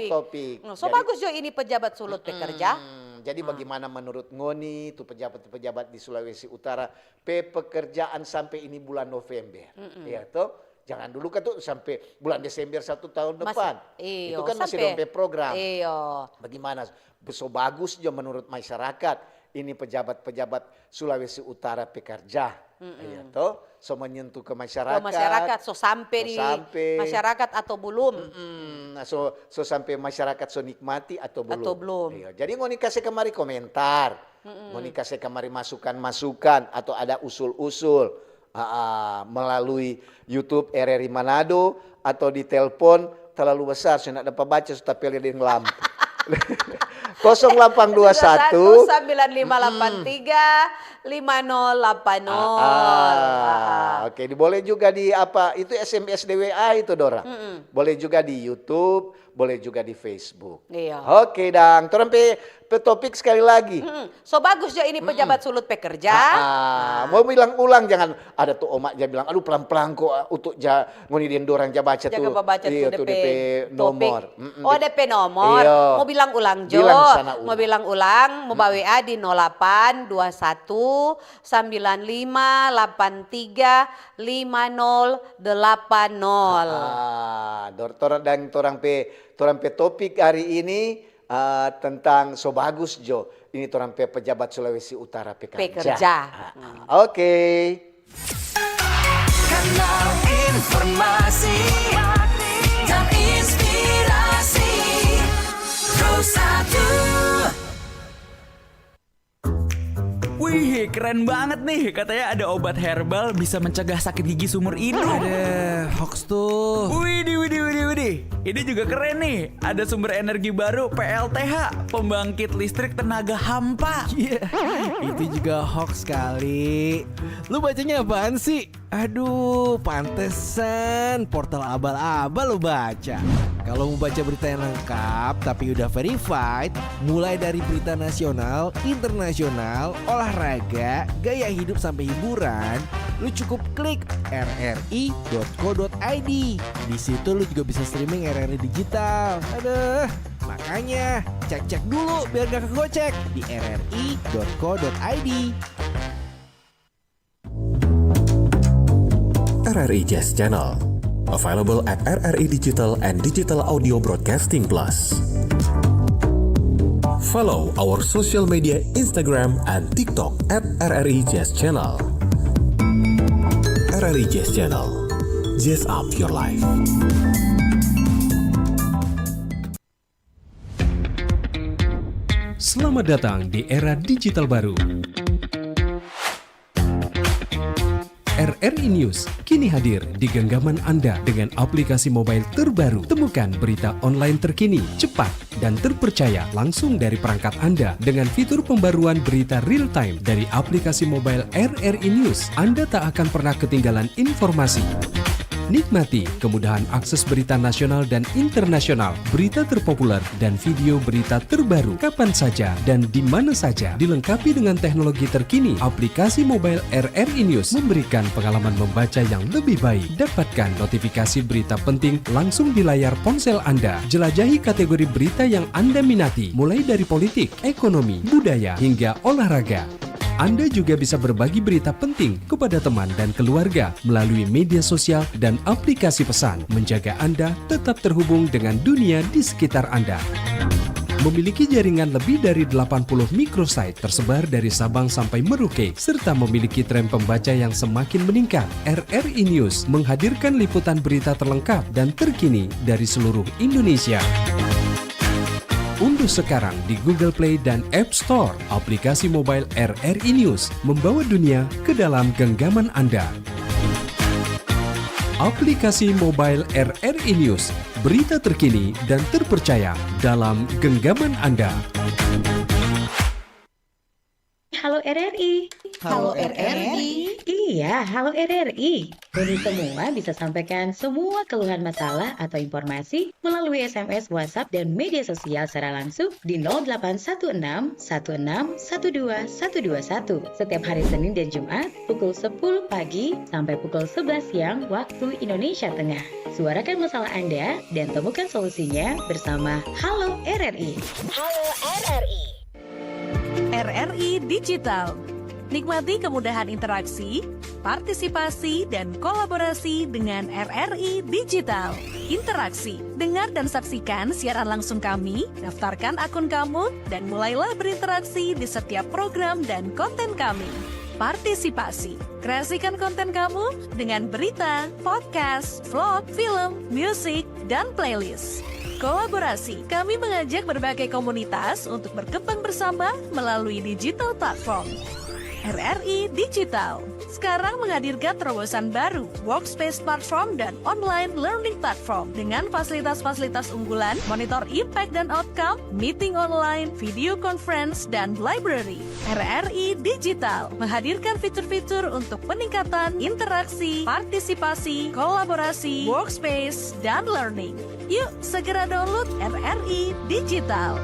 Topik. So bagus jo ini pejabat sulut pekerja. Jadi bagaimana menurut Ngoni itu pejabat-pejabat di Sulawesi Utara pekerjaan sampai ini bulan November. Ya toh, jangan dulu kan tuh sampai bulan Desember 1 tahun depan. Itu kan masih dompe program. Bagaimana so bagus juga menurut masyarakat ini pejabat-pejabat Sulawesi Utara pekerja. Ya toh, so menyentuh ke masyarakat. So sampai di masyarakat atau belum. So sampai masyarakat so nikmati atau belum. Iya. Jadi ngoni kasih kemari komentar, ngoni kasih kemari masukan atau ada usul-usul melalui YouTube RRI Manado atau di telepon terlalu besar saya nak dapat baca sudah pilih di lampu. 0821 9583 5080. Oke, boleh juga di apa? Itu SMS DWA itu Dora. Boleh juga di YouTube, boleh juga di Facebook. Iya. Oke, Dang. Torang topik sekali lagi. So bagus ya ini pejabat sulut pekerja. Mau bilang ulang jangan ada tuh omak dia bilang aduh pelan-pelan kok untuk ngoni dorang baca tuh. Jaga baca tuh DP nomor. DP nomor. Iyo. Mau bilang ulang jo. Mau bilang ulang, mau bawa WA di 08 21 95 83 5080. Torang pe topik hari ini tentang so bagus Jo. Ini torang pe pejabat Sulawesi Utara pekerja. Oke. Kanal informasi dan inspirasi Pro 1. Wih, keren banget nih. Katanya ada obat herbal bisa mencegah sakit gigi seumur hidup. Ada hoax tuh. Widih. Ini juga keren nih. Ada sumber energi baru PLTH, pembangkit listrik tenaga hampa. Iya, itu juga hoax kali. Lu bacanya apaan sih? Aduh, pantesan portal abal-abal lu baca. Kalau mau baca berita yang lengkap tapi udah verified, mulai dari berita nasional, internasional, olahraga, gaya hidup sampai hiburan, lu cukup klik rri.co.id. Di situ lu juga bisa streaming RRI digital. Aduh, makanya cek dulu biar gak kegocek di rri.co.id. RRI Jazz Channel, available at RRI Digital and Digital Audio Broadcasting Plus. Follow our social media Instagram and TikTok at RRI Jazz Channel. RRI Jazz Channel, jazz up your life. Selamat datang di era digital baru. RRI News kini hadir di genggaman Anda dengan aplikasi mobile terbaru. Temukan berita online terkini, cepat, dan terpercaya langsung dari perangkat Anda dengan fitur pembaruan berita real time dari aplikasi mobile RRI News. Anda tak akan pernah ketinggalan informasi, Nikmati kemudahan akses berita nasional dan internasional, berita terpopuler, dan video berita terbaru kapan saja dan di mana saja. Dilengkapi dengan teknologi terkini, aplikasi mobile RRI News memberikan pengalaman membaca yang lebih baik. Dapatkan notifikasi berita penting langsung di layar ponsel Anda. Jelajahi kategori berita yang Anda minati, mulai dari politik, ekonomi, budaya, hingga olahraga. Anda juga bisa berbagi berita penting kepada teman dan keluarga melalui media sosial dan aplikasi pesan, menjaga Anda tetap terhubung dengan dunia di sekitar Anda. Memiliki jaringan lebih dari 80 microsite tersebar dari Sabang sampai Merauke, serta memiliki tren pembaca yang semakin meningkat. RRI News menghadirkan liputan berita terlengkap dan terkini dari seluruh Indonesia. Unduh sekarang di Google Play dan App Store aplikasi mobile RRI News, membawa dunia ke dalam genggaman Anda. Aplikasi mobile RRI News, berita terkini dan terpercaya dalam genggaman Anda. Halo RRI. Halo RRI. Iya, halo RRI. Kami semua bisa sampaikan semua keluhan masalah atau informasi melalui SMS, WhatsApp, dan media sosial secara langsung di 0816 16 12 121 setiap hari Senin dan Jumat pukul 10 pagi sampai pukul 11 siang waktu Indonesia Tengah. Suarakan masalah Anda dan temukan solusinya bersama Halo RRI. Halo RRI. RRI Digital. Nikmati kemudahan interaksi, partisipasi, dan kolaborasi dengan RRI Digital. Interaksi, dengar dan saksikan siaran langsung kami, daftarkan akun kamu, dan mulailah berinteraksi di setiap program dan konten kami. Partisipasi, kreasikan konten kamu dengan berita, podcast, vlog, film, musik, dan playlist. Kolaborasi, kami mengajak berbagai komunitas untuk berkembang bersama melalui digital platform. RRI Digital sekarang menghadirkan terobosan baru, workspace platform dan online learning platform dengan fasilitas-fasilitas unggulan, monitor impact dan outcome, meeting online, video conference, dan library. RRI Digital menghadirkan fitur-fitur untuk peningkatan interaksi, partisipasi, kolaborasi, workspace, dan learning. Yuk segera download RRI Digital.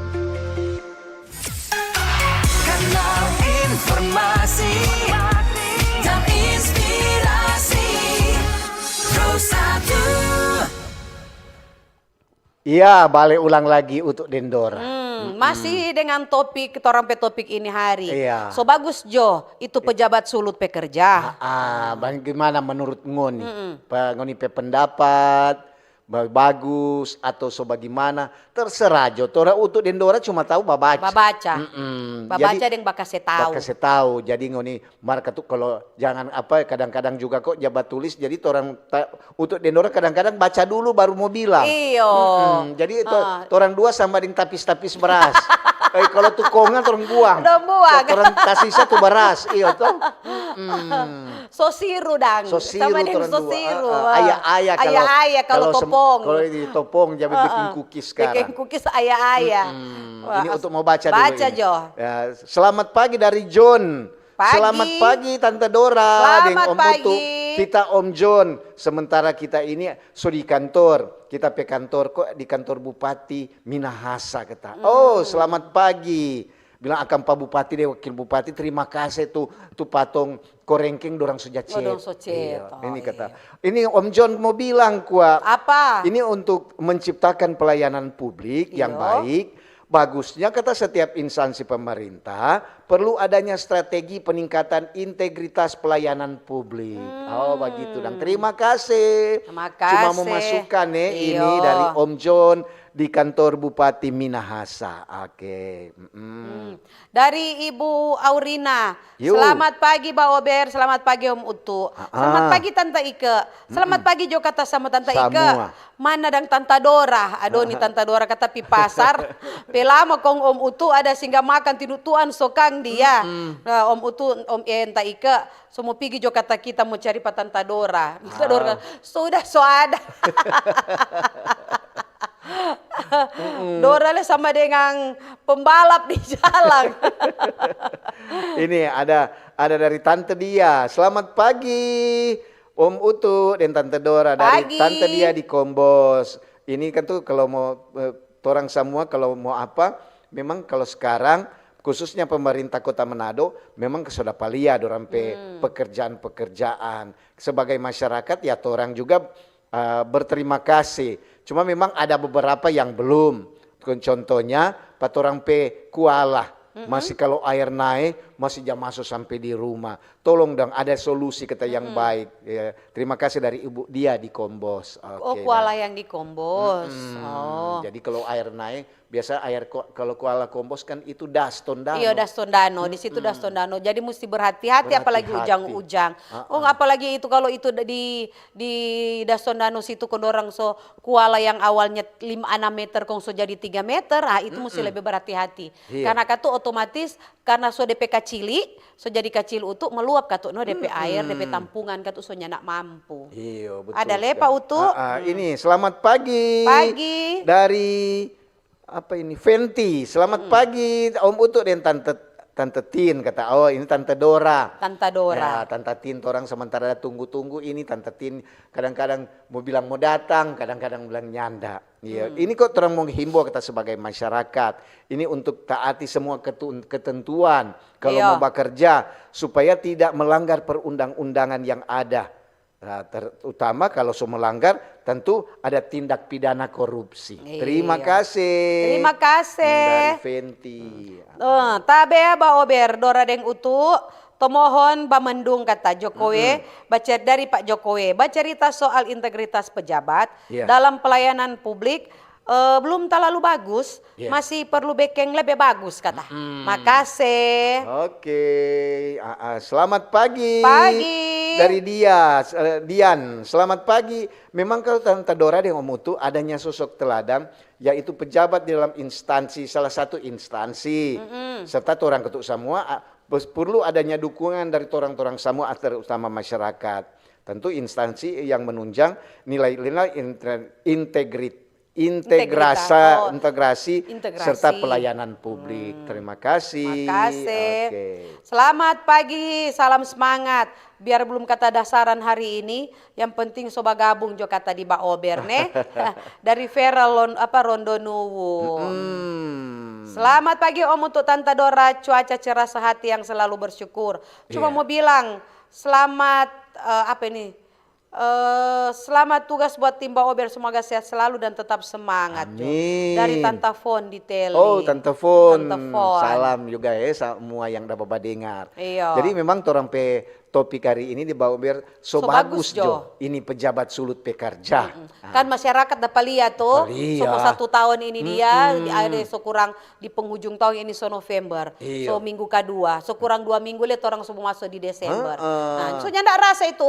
Kanal informasi dan inspirasi Pro 1. Iya, balik ulang lagi untuk Dendora. Masih dengan topik, kita orang topik ini hari. Iya. So bagus Jo, itu pejabat sulut pekerja. Bagaimana menurut Ngoni? Ngoni pendapat, bagus atau so bagaimana? Terserah Jo. Tora untuk Dendora cuma tahu babaca. Babaca. Babaca Jadi, yang bakase tahu. Bakase tahu. Jadi Ngoni marka tuh kalau jangan apa kadang-kadang juga kok jabat tulis. Jadi orang untuk Dendora kadang-kadang baca dulu baru mau bilang. Iyo. Jadi itu orang dua sama dengan tapis-tapis beras. Kalau tuh kongan orang buang. Udah buang. Orang kasih satu beras. Iya toh. Sosiru dang. Sama dengan sosiru. Ayah-ayah kalau topong. Kalau di topong jadi bikin cookies sekarang. Bikin cookies ayah-ayah. Ini untuk mau baca dulu. Baca ini. Jo. Ya, selamat pagi dari John. Pagi. Selamat pagi Tante Dora. Selamat Om pagi. Utu. Kita Om John. Sementara kita ini di kantor. Kita pe kantor kok di kantor Bupati Minahasa kita. Oh selamat pagi. Bilang akan Pak Bupati deh wakil Bupati terima kasih tuh patong korengking dorang sejacet. Ini kata. Ini Om John mau bilang kuat. Apa? Ini untuk menciptakan pelayanan publik yang baik. Bagusnya kata setiap instansi pemerintah perlu adanya strategi peningkatan integritas pelayanan publik. Oh begitu. Dan terima kasih. Cuma memasukkan ini dari Om John di kantor Bupati Minahasa. Oke. Dari Ibu Aurina. Selamat pagi Mbak Ober, selamat pagi Om Utu. Selamat pagi Tante Ike. Selamat pagi Jo kata sama Tante Ike. Mana dang Tante Dora? Aduh nih Tante Dora kata pi pasar. Pelama kong Om Utu ada singgah makan tinutuan sokang dia. Nah, Om Utu, Om Tante Ike. Semua pergi Jo kata kita mau cari Pak Tante Dora. Tante Dora sudah so ada. Dora sama dengan pembalap di jalan. Ini ada dari Tante dia. Selamat pagi Om Utu dan Tante Dora dari Pagi. Tante Dia di Kombos. Ini kan tuh kalau mau orang semua kalau mau apa, memang kalau sekarang khususnya pemerintah Kota Manado memang sudah palia dorang pekerjaan-pekerjaan. Sebagai masyarakat ya orang juga berterima kasih. Cuma memang ada beberapa yang belum. Contohnya patorang kuala. Masih kalau air naik masih jam masuk sampai di rumah. Tolong dong ada solusi kita yang baik. Ya, terima kasih dari Ibu Dia di Kombos. Oke, kuala yang di Kombos. Jadi kalau air naik biasa kalau kuala Kombos kan itu Daston Dano. Iya Daston Dano, di situ Daston Dano. Jadi mesti berhati-hati apalagi ujang-ujang. Apalagi itu kalau itu di Daston Dano situ kondorang so kuala yang awalnya 5-6 meter kong so jadi 3 meter, itu mesti lebih berhati-hati. Iya. Karena katu otomatis karena so DP kacili, so jadi kecil utuk meluap katu no DP air, DP tampungan katu so nyanak mampu. Iya, betul. Ada lepa utuk. Ini selamat pagi. Pagi. Dari apa ini Fenty, selamat pagi Om Utuk dan Tante Tin kata. Oh ini Tante Dora. Tante Dora. Ya, Tante Tin orang sementara tunggu-tunggu ini Tante Tin kadang-kadang mau bilang mau datang, kadang-kadang bilang nyanda. Iya, ini kok orang mau himbau kita sebagai masyarakat. Ini untuk taati semua ketentuan kalau mau bekerja supaya tidak melanggar perundang-undangan yang ada. Nah, terutama kalau melanggar tentu ada tindak pidana korupsi. Terima kasih. Terima kasih. Dari Fenty. Tabe ba ober Dora deng utu tomohon bamendung kata Jokowi baca dari Pak Jokowi bercerita soal integritas pejabat dalam pelayanan publik. Belum terlalu bagus, masih perlu bekeng lebih bagus kata. Makasih. Oke, selamat pagi. Pagi. Dari Dian, selamat pagi. Memang kalau Tante Dora yang Om adanya sosok teladan, yaitu pejabat di dalam instansi, salah satu instansi, serta orang ketuk semua, perlu adanya dukungan dari orang-orang semua, terutama masyarakat. Tentu instansi yang menunjang nilai-nilai integrasi serta pelayanan publik. Terima kasih. Terima kasih. Okay. Selamat pagi, salam semangat. Biar belum kata dasaran hari ini, yang penting soba gabung jo kata di Baober nih. Dari Vera Rondonuwu. Selamat pagi Om untuk Tante Dora, cuaca cerah sehati yang selalu bersyukur. Cuma mau bilang selamat selamat tugas buat tim Baober, semoga sehat selalu dan tetap semangat. Amin. Dari Tante Fon di Teli. Oh Tante Fon, salam juga ya semua yang dapat dengar. Iya. Jadi memang orang topik hari ini di Baober so bagus Jo. Ini pejabat sulut pekerja. Kan masyarakat dapat lihat tuh. So 1 tahun ini dia ada so kurang di penghujung tahun ini so November. Iya. So minggu kedua. So kurang 2 minggu lihat orang semua masuk di Desember. Nah, so ndak rasa itu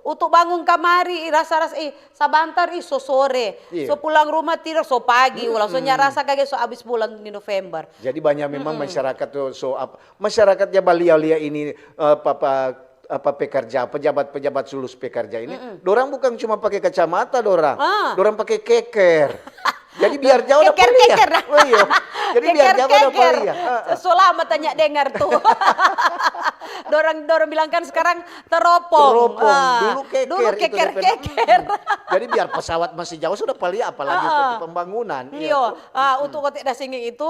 untuk bangun kamari rasa-rasa sabantar so sore. Iya. So pulang rumah tidur so pagi ulang. So rasa kaget so habis bulan di November. Jadi banyak memang masyarakat tuh masyarakatnya Balia ini pekerja, pejabat sulus pekerja ini, dorang bukan cuma pakai kacamata dorang pakai keker. Jadi biar jauh dapat lihat. Oh iya. Jadi biar jauh dapat lihat. Selama tanya dengar tuh. dorang bilang kan sekarang teropong. Dulu keker. Keker. Jadi biar pesawat masih jauh sudah paling apalagi untuk pembangunan. Iya. Untuk Kota Dasinging itu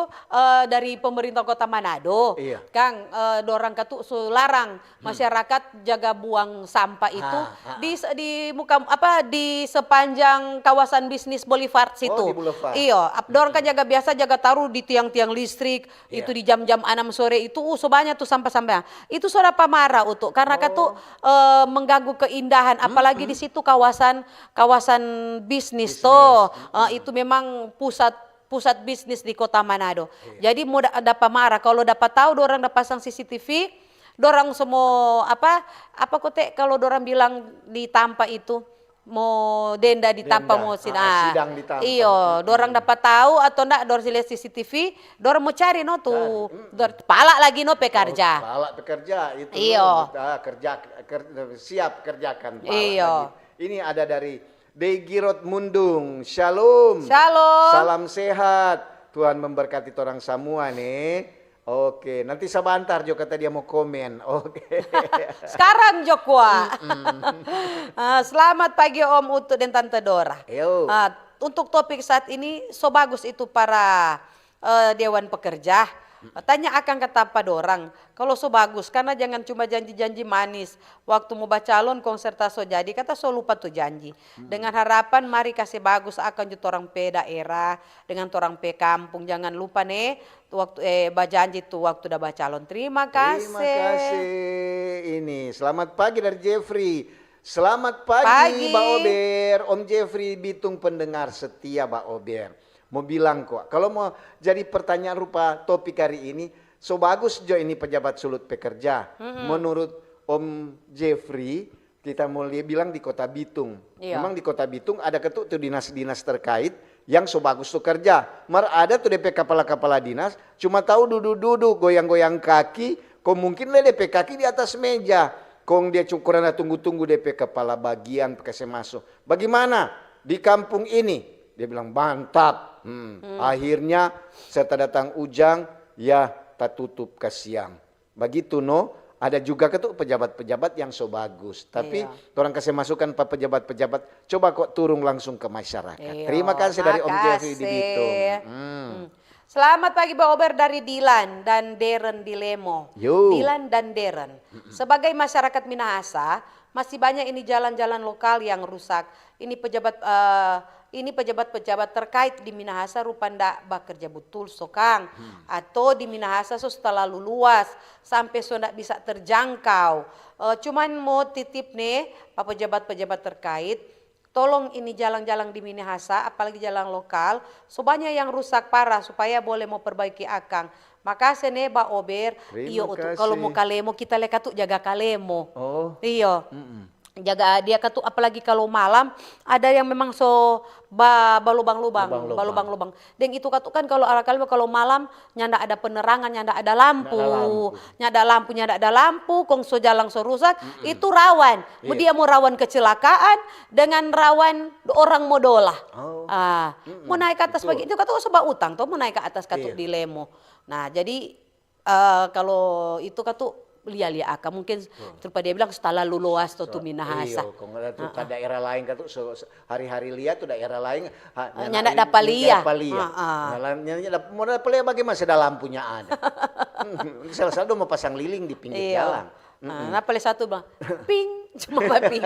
dari pemerintah Kota Manado. Iya. Kang dorang katu larang masyarakat jaga buang sampah itu di muka di sepanjang kawasan bisnis Boulevard situ. Iya, dorang kan jaga biasa jaga taruh di tiang-tiang listrik itu di jam-jam 6 sore itu so banyak tuh sampah-sampah. Itu sudah pamarah untuk karena katu mengganggu keindahan apalagi di situ kawasan bisnis tuh. Itu memang pusat bisnis di Kota Manado. Jadi mau dapat marah kalau dapat tahu dorang dapat pasang CCTV, dorang semua kalau dorang bilang di Tampa itu mau denda ditampa mau sidang ditampa. Iyo, dorang dapat tahu atau enggak dorang lihat CCTV, dorang mau cari tuh. Palak lagi pekerja. Palak pekerja itu. Iyo. Kerja siap kerjakan. Iyo. Ini ada dari Degirot Mundung. Shalom. Shalom. Salam sehat. Tuhan memberkati orang semua nih. Oke, nanti sebentar Jo kata dia mau komen. Oke. Sekarang Jokwa. Selamat pagi Om Utut dan Tante Dora. Yo. Untuk topik saat ini, so bagus itu para Dewan Pekerja. Tanya akan kata apa dorang, kalau so bagus, karena jangan cuma janji-janji manis. Waktu mau baca calon konserta so jadi, kata so lupa tuh janji. Dengan harapan mari kasih bagus akan juta orang pe daerah, dengan orang pe kampung. Jangan lupa nih, waktu bajanji tuh waktu udah baca calon. Terima kasih. Terima kasih. Ini, selamat pagi dari Jeffrey. Selamat pagi, Mbak Ober. Om Jeffrey Bitung pendengar setia Mbak Ober. Mau bilang kok, kalau mau jadi pertanyaan rupa topik hari ini, so bagus Jo ini pejabat sulut pekerja. Menurut Om Jeffrey, kita mau bilang di Kota Bitung. Iya. Memang di Kota Bitung ada ketuk tuh dinas-dinas terkait yang so bagus tuh kerja. Mar ada tuh DP kepala-kepala dinas, cuma tahu duduk-duduk, goyang-goyang kaki, kok mungkin lah DP kaki di atas meja. Kong dia cukuran tunggu-tunggu DP kepala bagian kasih masuk. Bagaimana di kampung ini? Dia bilang mantap. Akhirnya setelah datang ujang, ya tak tutup ke siang. Begitu no, ada juga ketuk pejabat-pejabat yang so bagus. Tapi orang kasih masukan pak pejabat-pejabat, coba kok turun langsung ke masyarakat. Terima kasih dari Om Jeffrey di Bitung. Selamat pagi Mbak Ober dari Dilan dan Deren di Lemo. Dilan dan Deren. Sebagai masyarakat Minahasa, masih banyak ini jalan-jalan lokal yang rusak. Ini pejabat-pejabat terkait di Minahasa rupanya bekerja betul sokang. Atau di Minahasa so terlalu luas sampai so tidak bisa terjangkau. Cuman mau titip nih pak pejabat-pejabat terkait, tolong ini jalan-jalan di Minahasa, apalagi jalan lokal, so banyak yang rusak parah supaya boleh mau perbaiki akang. Makasih nih Mbak Ober. Iyo, kalau mau kalemo kita leka tuh jaga kalemo. Iyo. Jaga dia katu apalagi kalau malam ada yang memang so balubang-lubang. Dan itu katu kan kalau kalau malam nyanda ada penerangan, nyanda ada lampu, kong so jalan so rusak, itu rawan. Dia mau rawan kecelakaan dengan rawan orang modolah. Mau naik ke atas pagi itu katu sebab utang tuh mau naik ke atas katu di Lemo. Nah, jadi kalau itu katu lihat aka mungkin terus dia bilang setelah luas tuh Minahasa. Iya, kalau ada tuh ke daerah lain kan tuh hari-hari lihat tuh daerah lain nyanda dapat lihat. Mau dapat lihat bagaimana sudah lampunya ada. Salah satu mau pasang lilin di pinggir jalan. Nah, paling satu bang, ping cuma ping.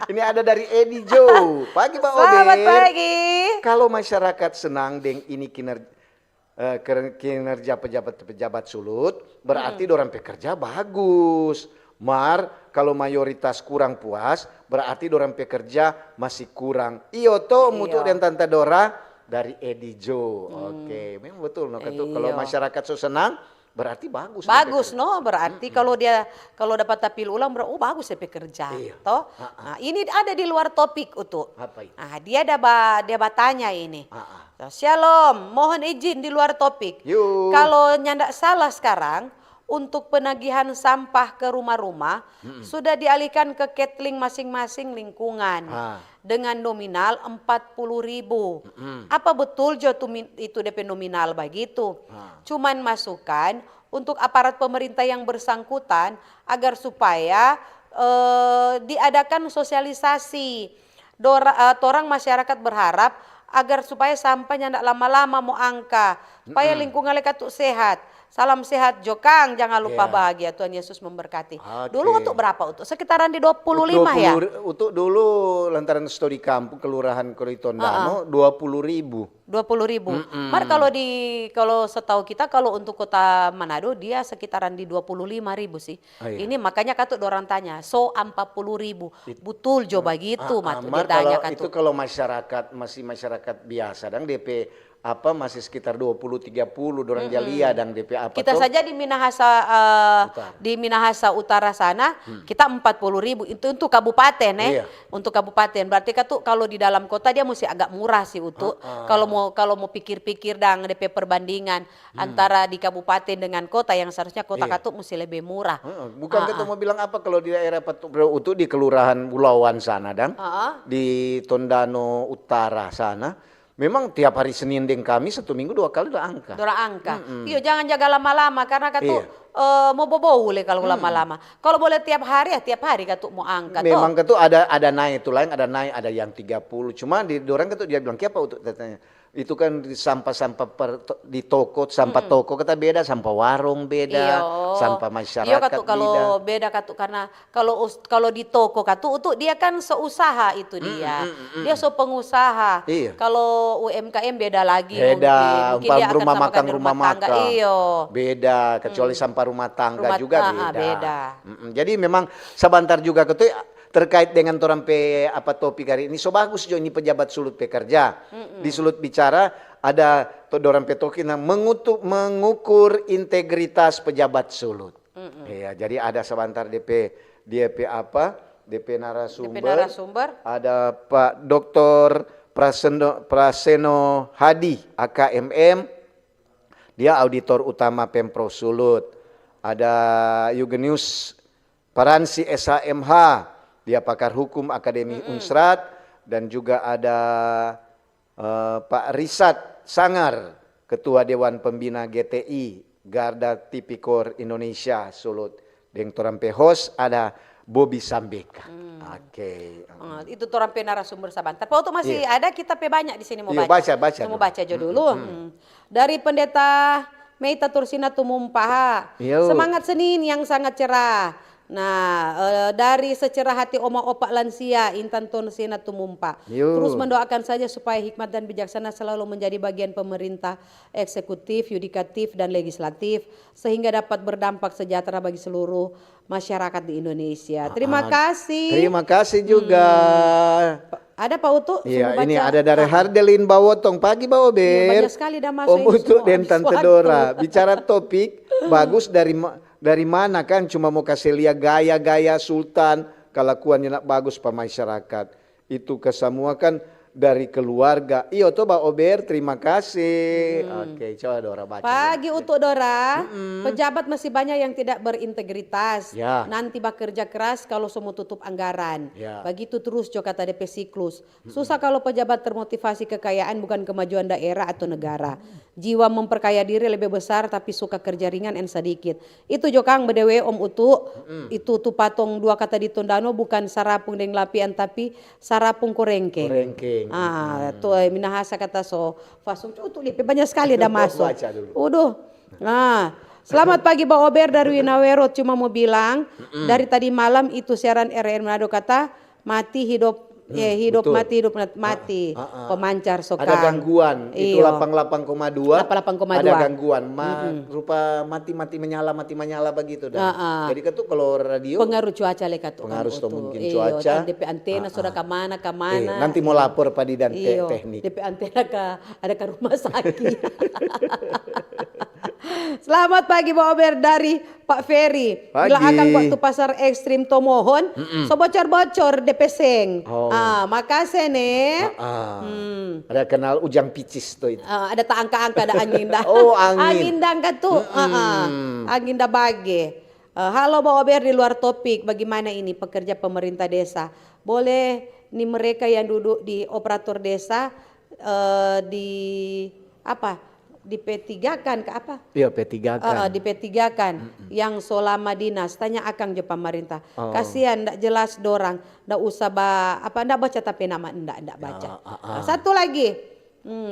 Ini ada dari Edi Jo. Pagi Pak Ober. Selamat pagi. Kalau masyarakat senang dengan ini kinerja pejabat-pejabat sulut, berarti dorang pekerja bagus. Mar, kalau mayoritas kurang puas, berarti dorang pekerja masih kurang. Iyo toh, mutu dan Tante Dora dari Edi Jo. Oke, memang betul. No, kalau masyarakat so senang, berarti bagus. Bagus no, berarti kalau dapat tapil ulang, bagus ya pekerja. Toh, nah, ini ada di luar topik Utu. Apa itu? Nah, dia bertanya ini. Shalom, mohon izin di luar topik. Kalau nyandak salah sekarang untuk penagihan sampah ke rumah-rumah sudah dialihkan ke ketling masing-masing lingkungan dengan nominal 40.000. Apa betul Jo itu DP nominal begitu? Cuman masukan untuk aparat pemerintah yang bersangkutan agar supaya diadakan sosialisasi. Orang masyarakat berharap agar supaya sampahnya tidak lama-lama mau angka, supaya lingkungan mereka tuh sehat. Salam sehat Jokang, jangan lupa bahagia. Tuhan Yesus memberkati. Dulu untuk berapa? Untuk sekitaran di 25 ya? Untuk dulu lantaran studi kampung kelurahan Koritondano 20.000. 20.000. Mar kalau setahu kita kalau untuk kota Manado dia sekitaran di 25.000 sih. Ini makanya katut orang tanya, so 40.000. Betul Jo begitu dia tanya katut. Itu kalau masyarakat biasa dan DP masih sekitar 20-30 dorang jalia dan DP apa kita saja di Minahasa Utara sana kita 40.000 itu untuk kabupaten untuk kabupaten berarti kalau di dalam kota dia mesti agak murah sih untuk kalau mau pikir-pikir dan DP perbandingan antara di kabupaten dengan kota yang seharusnya kota Katuk mesti lebih murah. Bukan kita mau bilang apa kalau di daerah untuk di kelurahan Bulawan sana dan di Tondano Utara sana Memang tiap hari Senin dan Kamis 1 minggu 2 kali udah angka. Dora angka. Iya, jangan jaga lama-lama karena katu mau boleh kalau lama-lama. Kalau boleh tiap hari ya tiap hari katu mau angkat. Memang katu ada naik itu lain, ada naik, ada yang 30. Cuma di dorang katu dia bilang, "Kenapa untuk katanya?" Itu kan sampah-sampah di toko, sampah toko kita beda, sampah warung beda, sampah masyarakat iya, katu, kalau beda katu karena kalau di toko katu untuk dia kan seusaha itu dia. Dia pengusaha. Iya. Kalau UMKM beda lagi beda, mungkin dia akan rumah samakan makan di rumah tangga. makan. Iyo. Beda, kecuali sampah rumah tangga juga beda. Beda. Jadi memang sebentar juga katu terkait dengan orang topik hari ini. So bagus jo ini pejabat sulut pekerja. Di sulut bicara ada orang petokina mengukur integritas pejabat sulut. Iya, jadi ada sebentar DP narasumber. Ada Pak Dr. Praseno Hadi AKMM. Dia auditor utama Pemprov Sulut. Ada Eugenius Paransi SHMH. Dia pakar hukum Akademi Unsrat, dan juga ada Pak Risat Sangar, Ketua Dewan Pembina GTI Garda Tipikor Indonesia Sulut. Dengan torampe host ada Bobby Sambeka. Oke. Itu torampe narasumber sabantar. Pak, untuk masih ada kita banyak di sini mau baca. Mau baca aja dulu. Dari Pendeta Meita Tursina Tumumpaha. Semangat Senin yang sangat cerah. Nah, dari secerah hati oma opak lansia Intan Tursina Tumumpa. Terus mendoakan saja supaya hikmat dan bijaksana selalu menjadi bagian pemerintah, eksekutif, yudikatif, dan legislatif, sehingga dapat berdampak sejahtera bagi seluruh masyarakat di Indonesia. Terima kasih. Terima kasih juga. Ada Pak Utu? Iya, ini ada dari Hardelin Bawotong. Pagi Bawa Ber. Banyak sekali dah masuk. Om Utu dan Tante Dora. Bicara topik bagus dari mana kan, cuma mau kasih lihat gaya-gaya sultan, kelakuannya nak bagus pak masyarakat. Itu kesemua kan dari keluarga. Iyo tuh Mbak Ober, terima kasih. Oke, coba Dora baca. Pagi untuk Dora, pejabat masih banyak yang tidak berintegritas. Nanti bekerja keras kalau semua tutup anggaran. Begitu terus jo kata DP siklus. Susah kalau pejabat termotivasi kekayaan bukan kemajuan daerah atau negara. Jiwa memperkaya diri lebih besar tapi suka kerja ringan en sedikit. Itu jo Kang BDW Om Utu. Itu tuh patong dua kata di Tondano bukan sarapung deng lapian tapi sarapung kurengkeng. Tuh minahasa kata so fasung tuh banyak sekali dah masuk. Uduh. Nah, selamat pagi Mbak Ober dari Winawero, cuma mau bilang dari tadi malam itu siaran RR Manado kata mati hidup hidup mati pemancar Sokang. Ada gangguan. Itu 88,2. 88,2. Ada gangguan. Rupa mati menyala begitu dah. Jadi kan tuh kalau radio pengaruh cuaca leka tuh. Pengaruh tuh mungkin cuaca. DP antena sudah kemana. Nanti mau lapor Pak Didan teknik. DP antena ada ke rumah sakit. Selamat pagi Mbak Ober dari Pak Ferry. Bila akan waktu pasar ekstrim Tomohon, so bocor-bocor DP Seng. Makasih nih. Ada kenal Ujang Picis tuh itu. Ada tak angka-angka ada angin dah. Angin dah angka tuh. Angin dah bagi. Halo Mbak Ober di luar topik. Bagaimana ini pekerja pemerintah desa? Boleh nih mereka yang duduk di operator desa di apa? Di P3 kan ke apa? Iya P3 kan. Di P3 kan yang selama dinas tanya akang je pemerintah. Kasihan ndak jelas dorang, ndak usah ndak baca tapi nama ndak baca. Satu lagi.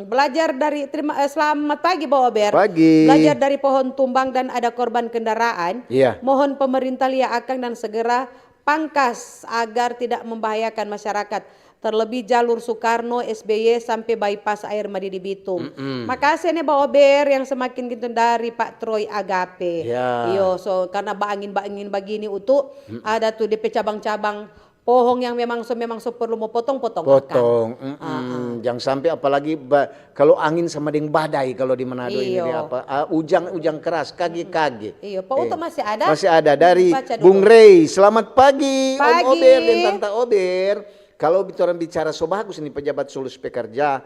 Belajar dari selamat pagi Mbak Ober. Pagi. Belajar dari pohon tumbang dan ada korban kendaraan. Mohon pemerintah lihat akang dan segera pangkas agar tidak membahayakan masyarakat. Terlebih jalur Soekarno, SBY sampai bypass air madi di Bitung. Makasih nih Mbak Ober yang semakin gitu dari Pak Troy Agape. Iyo, so karena angin begini utuh ada tuh DP cabang-cabang pohon yang memang perlu mau potong. Jangan sampai apalagi kalau angin sama dengan badai kalau di Manado ini apa ujang keras kage. Iya, Pak Uto masih ada? Masih ada dari Bung Rey. Selamat pagi. Om Ober dan Tante Ober. Kalau bicara so bagus ini pejabat sulus pekerja,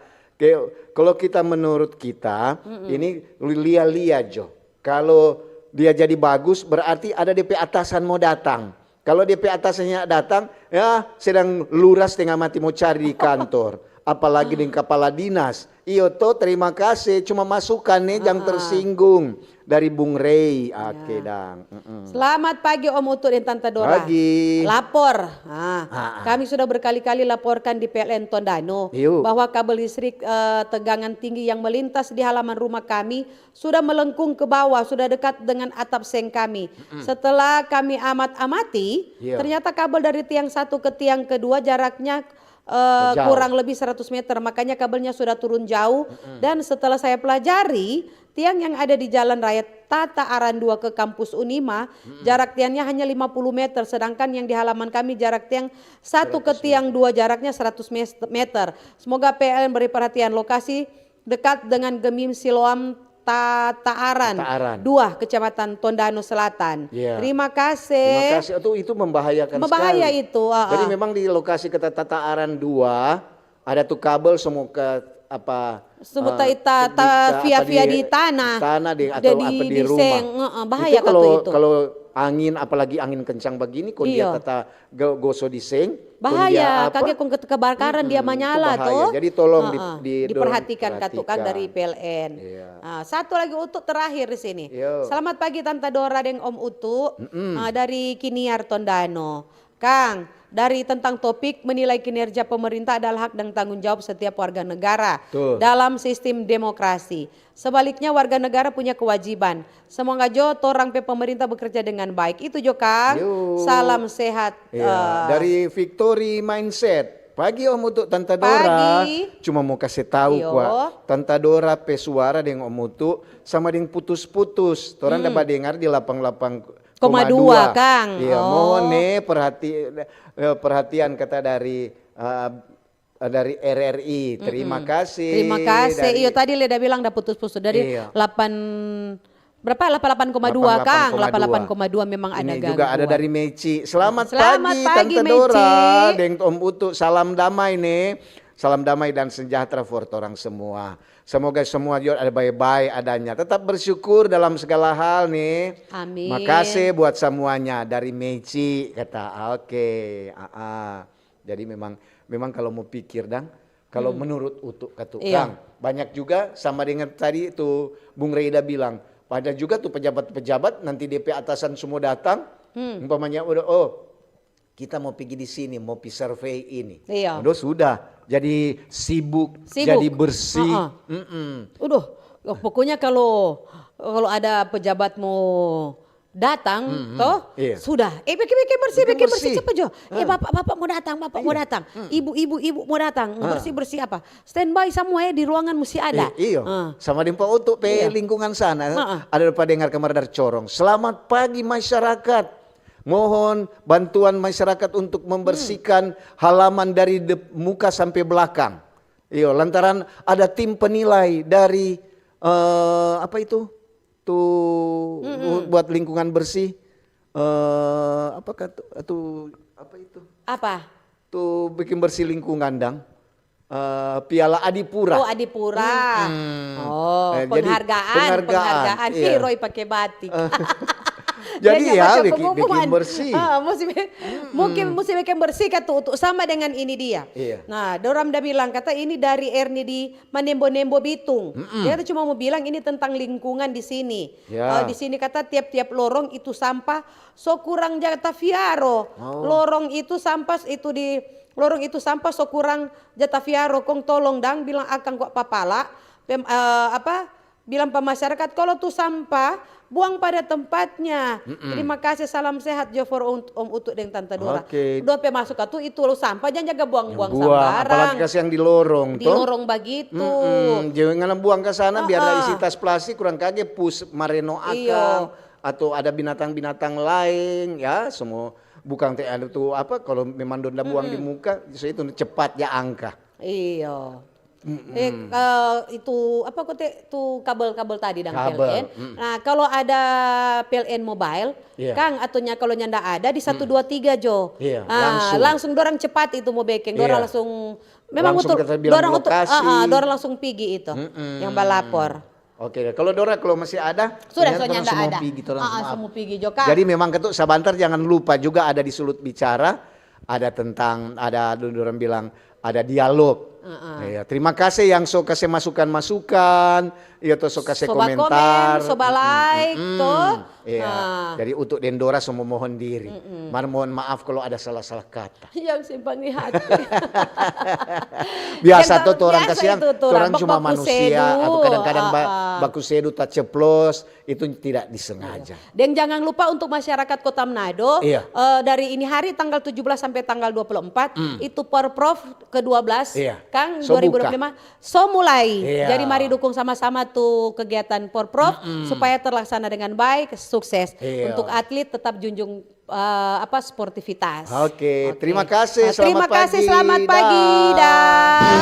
kalau kita menurut kita ini lia Jo. Kalau dia jadi bagus berarti ada DP atasan mau datang. Kalau DP atasannya datang ya sedang luras tengah mati mau cari di kantor. apalagi dengan kepala dinas. Iyo to terima kasih, cuma masukan nih jangan tersinggung dari Bung Rey. Oke dang. Selamat pagi Om Utut dan Tante Dora. Pagi. Lapor. Kami sudah berkali-kali laporkan di PLN Tondano bahwa kabel listrik tegangan tinggi yang melintas di halaman rumah kami sudah melengkung ke bawah, sudah dekat dengan atap seng kami. Setelah kami amati, ternyata kabel dari tiang satu ke tiang kedua jaraknya kurang lebih 100 meter, makanya kabelnya sudah turun jauh. Dan setelah saya pelajari, tiang yang ada di Jalan Raya Tata Aran 2 ke kampus Unima, jarak tiangnya hanya 50 meter, sedangkan yang di halaman kami jarak tiang 1 ke tiang 2 jaraknya 100 meter. Semoga PLN beri perhatian, lokasi dekat dengan Gemim Siloam Tata Aran 2 Kecamatan Tondano Selatan. Terima kasih. Terima kasih. Itu membahayakan Membahaya sekali. itu. Jadi memang di lokasi Tata Aran 2 ada tuh kabel semua ke apa via di tanah atau di rumah. Bahaya itu kalau angin, apalagi angin kencang begini, kalau dia gosok di seng, bahaya. Kaget kebakaran dia menyala tuh. Jadi tolong diperhatikan katukan dari PLN. Satu lagi Utut terakhir di sini. Selamat pagi Tante Dora dan Om Utut dari Kiniar Tondano. Kang, dari tentang topik menilai kinerja pemerintah adalah hak dan tanggung jawab setiap warga negara dalam sistem demokrasi. Sebaliknya warga negara punya kewajiban. Semoga jo torang pemerintah bekerja dengan baik. Itu jo Kang. Salam sehat. Dari Victory Mindset. Pagi Om Utut Tante Dora. Cuma mau kasih tahu Tante Dora pesuara dengan Om Utut sama dengan putus-putus. Torang dapat dengar di 88,2 Kang. Mohon nih perhatian kata dari RRI. Terima kasih. Terima kasih. Iyo tadi Leda bilang udah putus-putus dari 88,2 Kang. 88,2 memang ada gangguan. Juga ada dari Meci. Selamat pagi Tante Dora dan Om Utut. Salam damai nih. Salam damai dan sejahtera for orang semua. Semoga semua juga ada baik-baik adanya. Tetap bersyukur dalam segala hal nih. Amin. Makasih buat semuanya dari Meci kata. Jadi memang kalau mau pikir kalau menurut Utut Kang, banyak juga sama dengan tadi itu Bung Reida bilang, pada juga tuh pejabat-pejabat nanti DP atasan semua datang, umpamanya kita mau pergi di sini, mau pergi survei ini. Udah sudah, jadi sibuk. Jadi bersih. Pokoknya kalau ada pejabat mau datang, sudah. Bikin bersih cepat Jo. Bapak mau datang, Ibu mau datang, bersih apa? Standby semua di ruangan mesti ada. Sama di Pak Utut lingkungan sana ada pada dengar kamar dari corong. Selamat pagi masyarakat. Mohon bantuan masyarakat untuk membersihkan halaman dari muka sampai belakang. Lantaran ada tim penilai dari buat lingkungan bersih. Tuh bikin bersih lingkungan Piala Adipura. Adipura. Penghargaan. Roy pakai batik. Jadi bikin bersih. Mesti bikin bersih kata Utut sama dengan ini dia. Nah, Doram udah bilang kata ini dari Erni di Manembo-Nembo Bitung. Dia cuma mau bilang ini tentang lingkungan di sini. Di sini kata tiap-tiap lorong itu sampah so kurang jatah viaro. Lorong itu sampah so kurang jatah viaro. Kong tolong bilang akan kok papala bilang pak masyarakat kalau tuh sampah buang pada tempatnya. Terima kasih, salam sehat jo for Om Utut dan Tante Dora. Udah masuk itu lo sampah jangan jaga buang-buang sembarang. Apalagi kasih yang di lorong. Di lorong begitu. Jangan buang ke sana biar isi tas plastik kurang kaget pus mareno akang atau ada binatang-binatang lain semua bukan ada tuh kalau memang donda buang di muka itu cepat angka. Itu kabel-kabel tadi PLN. Nah, kalau ada PLN mobile, Kang atunya kalau nyanda ada di 123 Jo. Langsung dorang cepat itu mau backing, dorang langsung memang dorang langsung pergi itu yang balapor. Kalau Dora kalau masih ada, sudah nyanda ada. Semua pergi Jo Kang. Jadi memang ketuk sabantar jangan lupa juga ada di Sulut Bicara, ada dorang bilang ada dialog. Iya, terima kasih yang so kasih masukan-masukan, iya tuh so kasih Soba komentar. komen, soba like, tuh. Iya. Jadi untuk Dendora semua mohon diri. Mohon maaf kalau ada salah-salah kata. Yang simpan di hati. Biasa tuh orang Biasa kasihan, itu tuh, orang baku cuma manusia sedu. atau kadang-kadang baku sedu tak ceplos, itu tidak disengaja. Dan jangan lupa untuk masyarakat Kota Manado, Iya. dari ini hari tanggal 17 sampai tanggal 24, itu Porprov ke-12, Iya. Kang, So 2025, so mulai. Iya. Jadi mari dukung sama-sama tuh kegiatan Porprov, supaya terlaksana dengan baik, sukses. Iya. Untuk atlet tetap junjung sportivitas. Oke, terima kasih. Terima Selamat kasih, pagi. selamat pagi. Dah.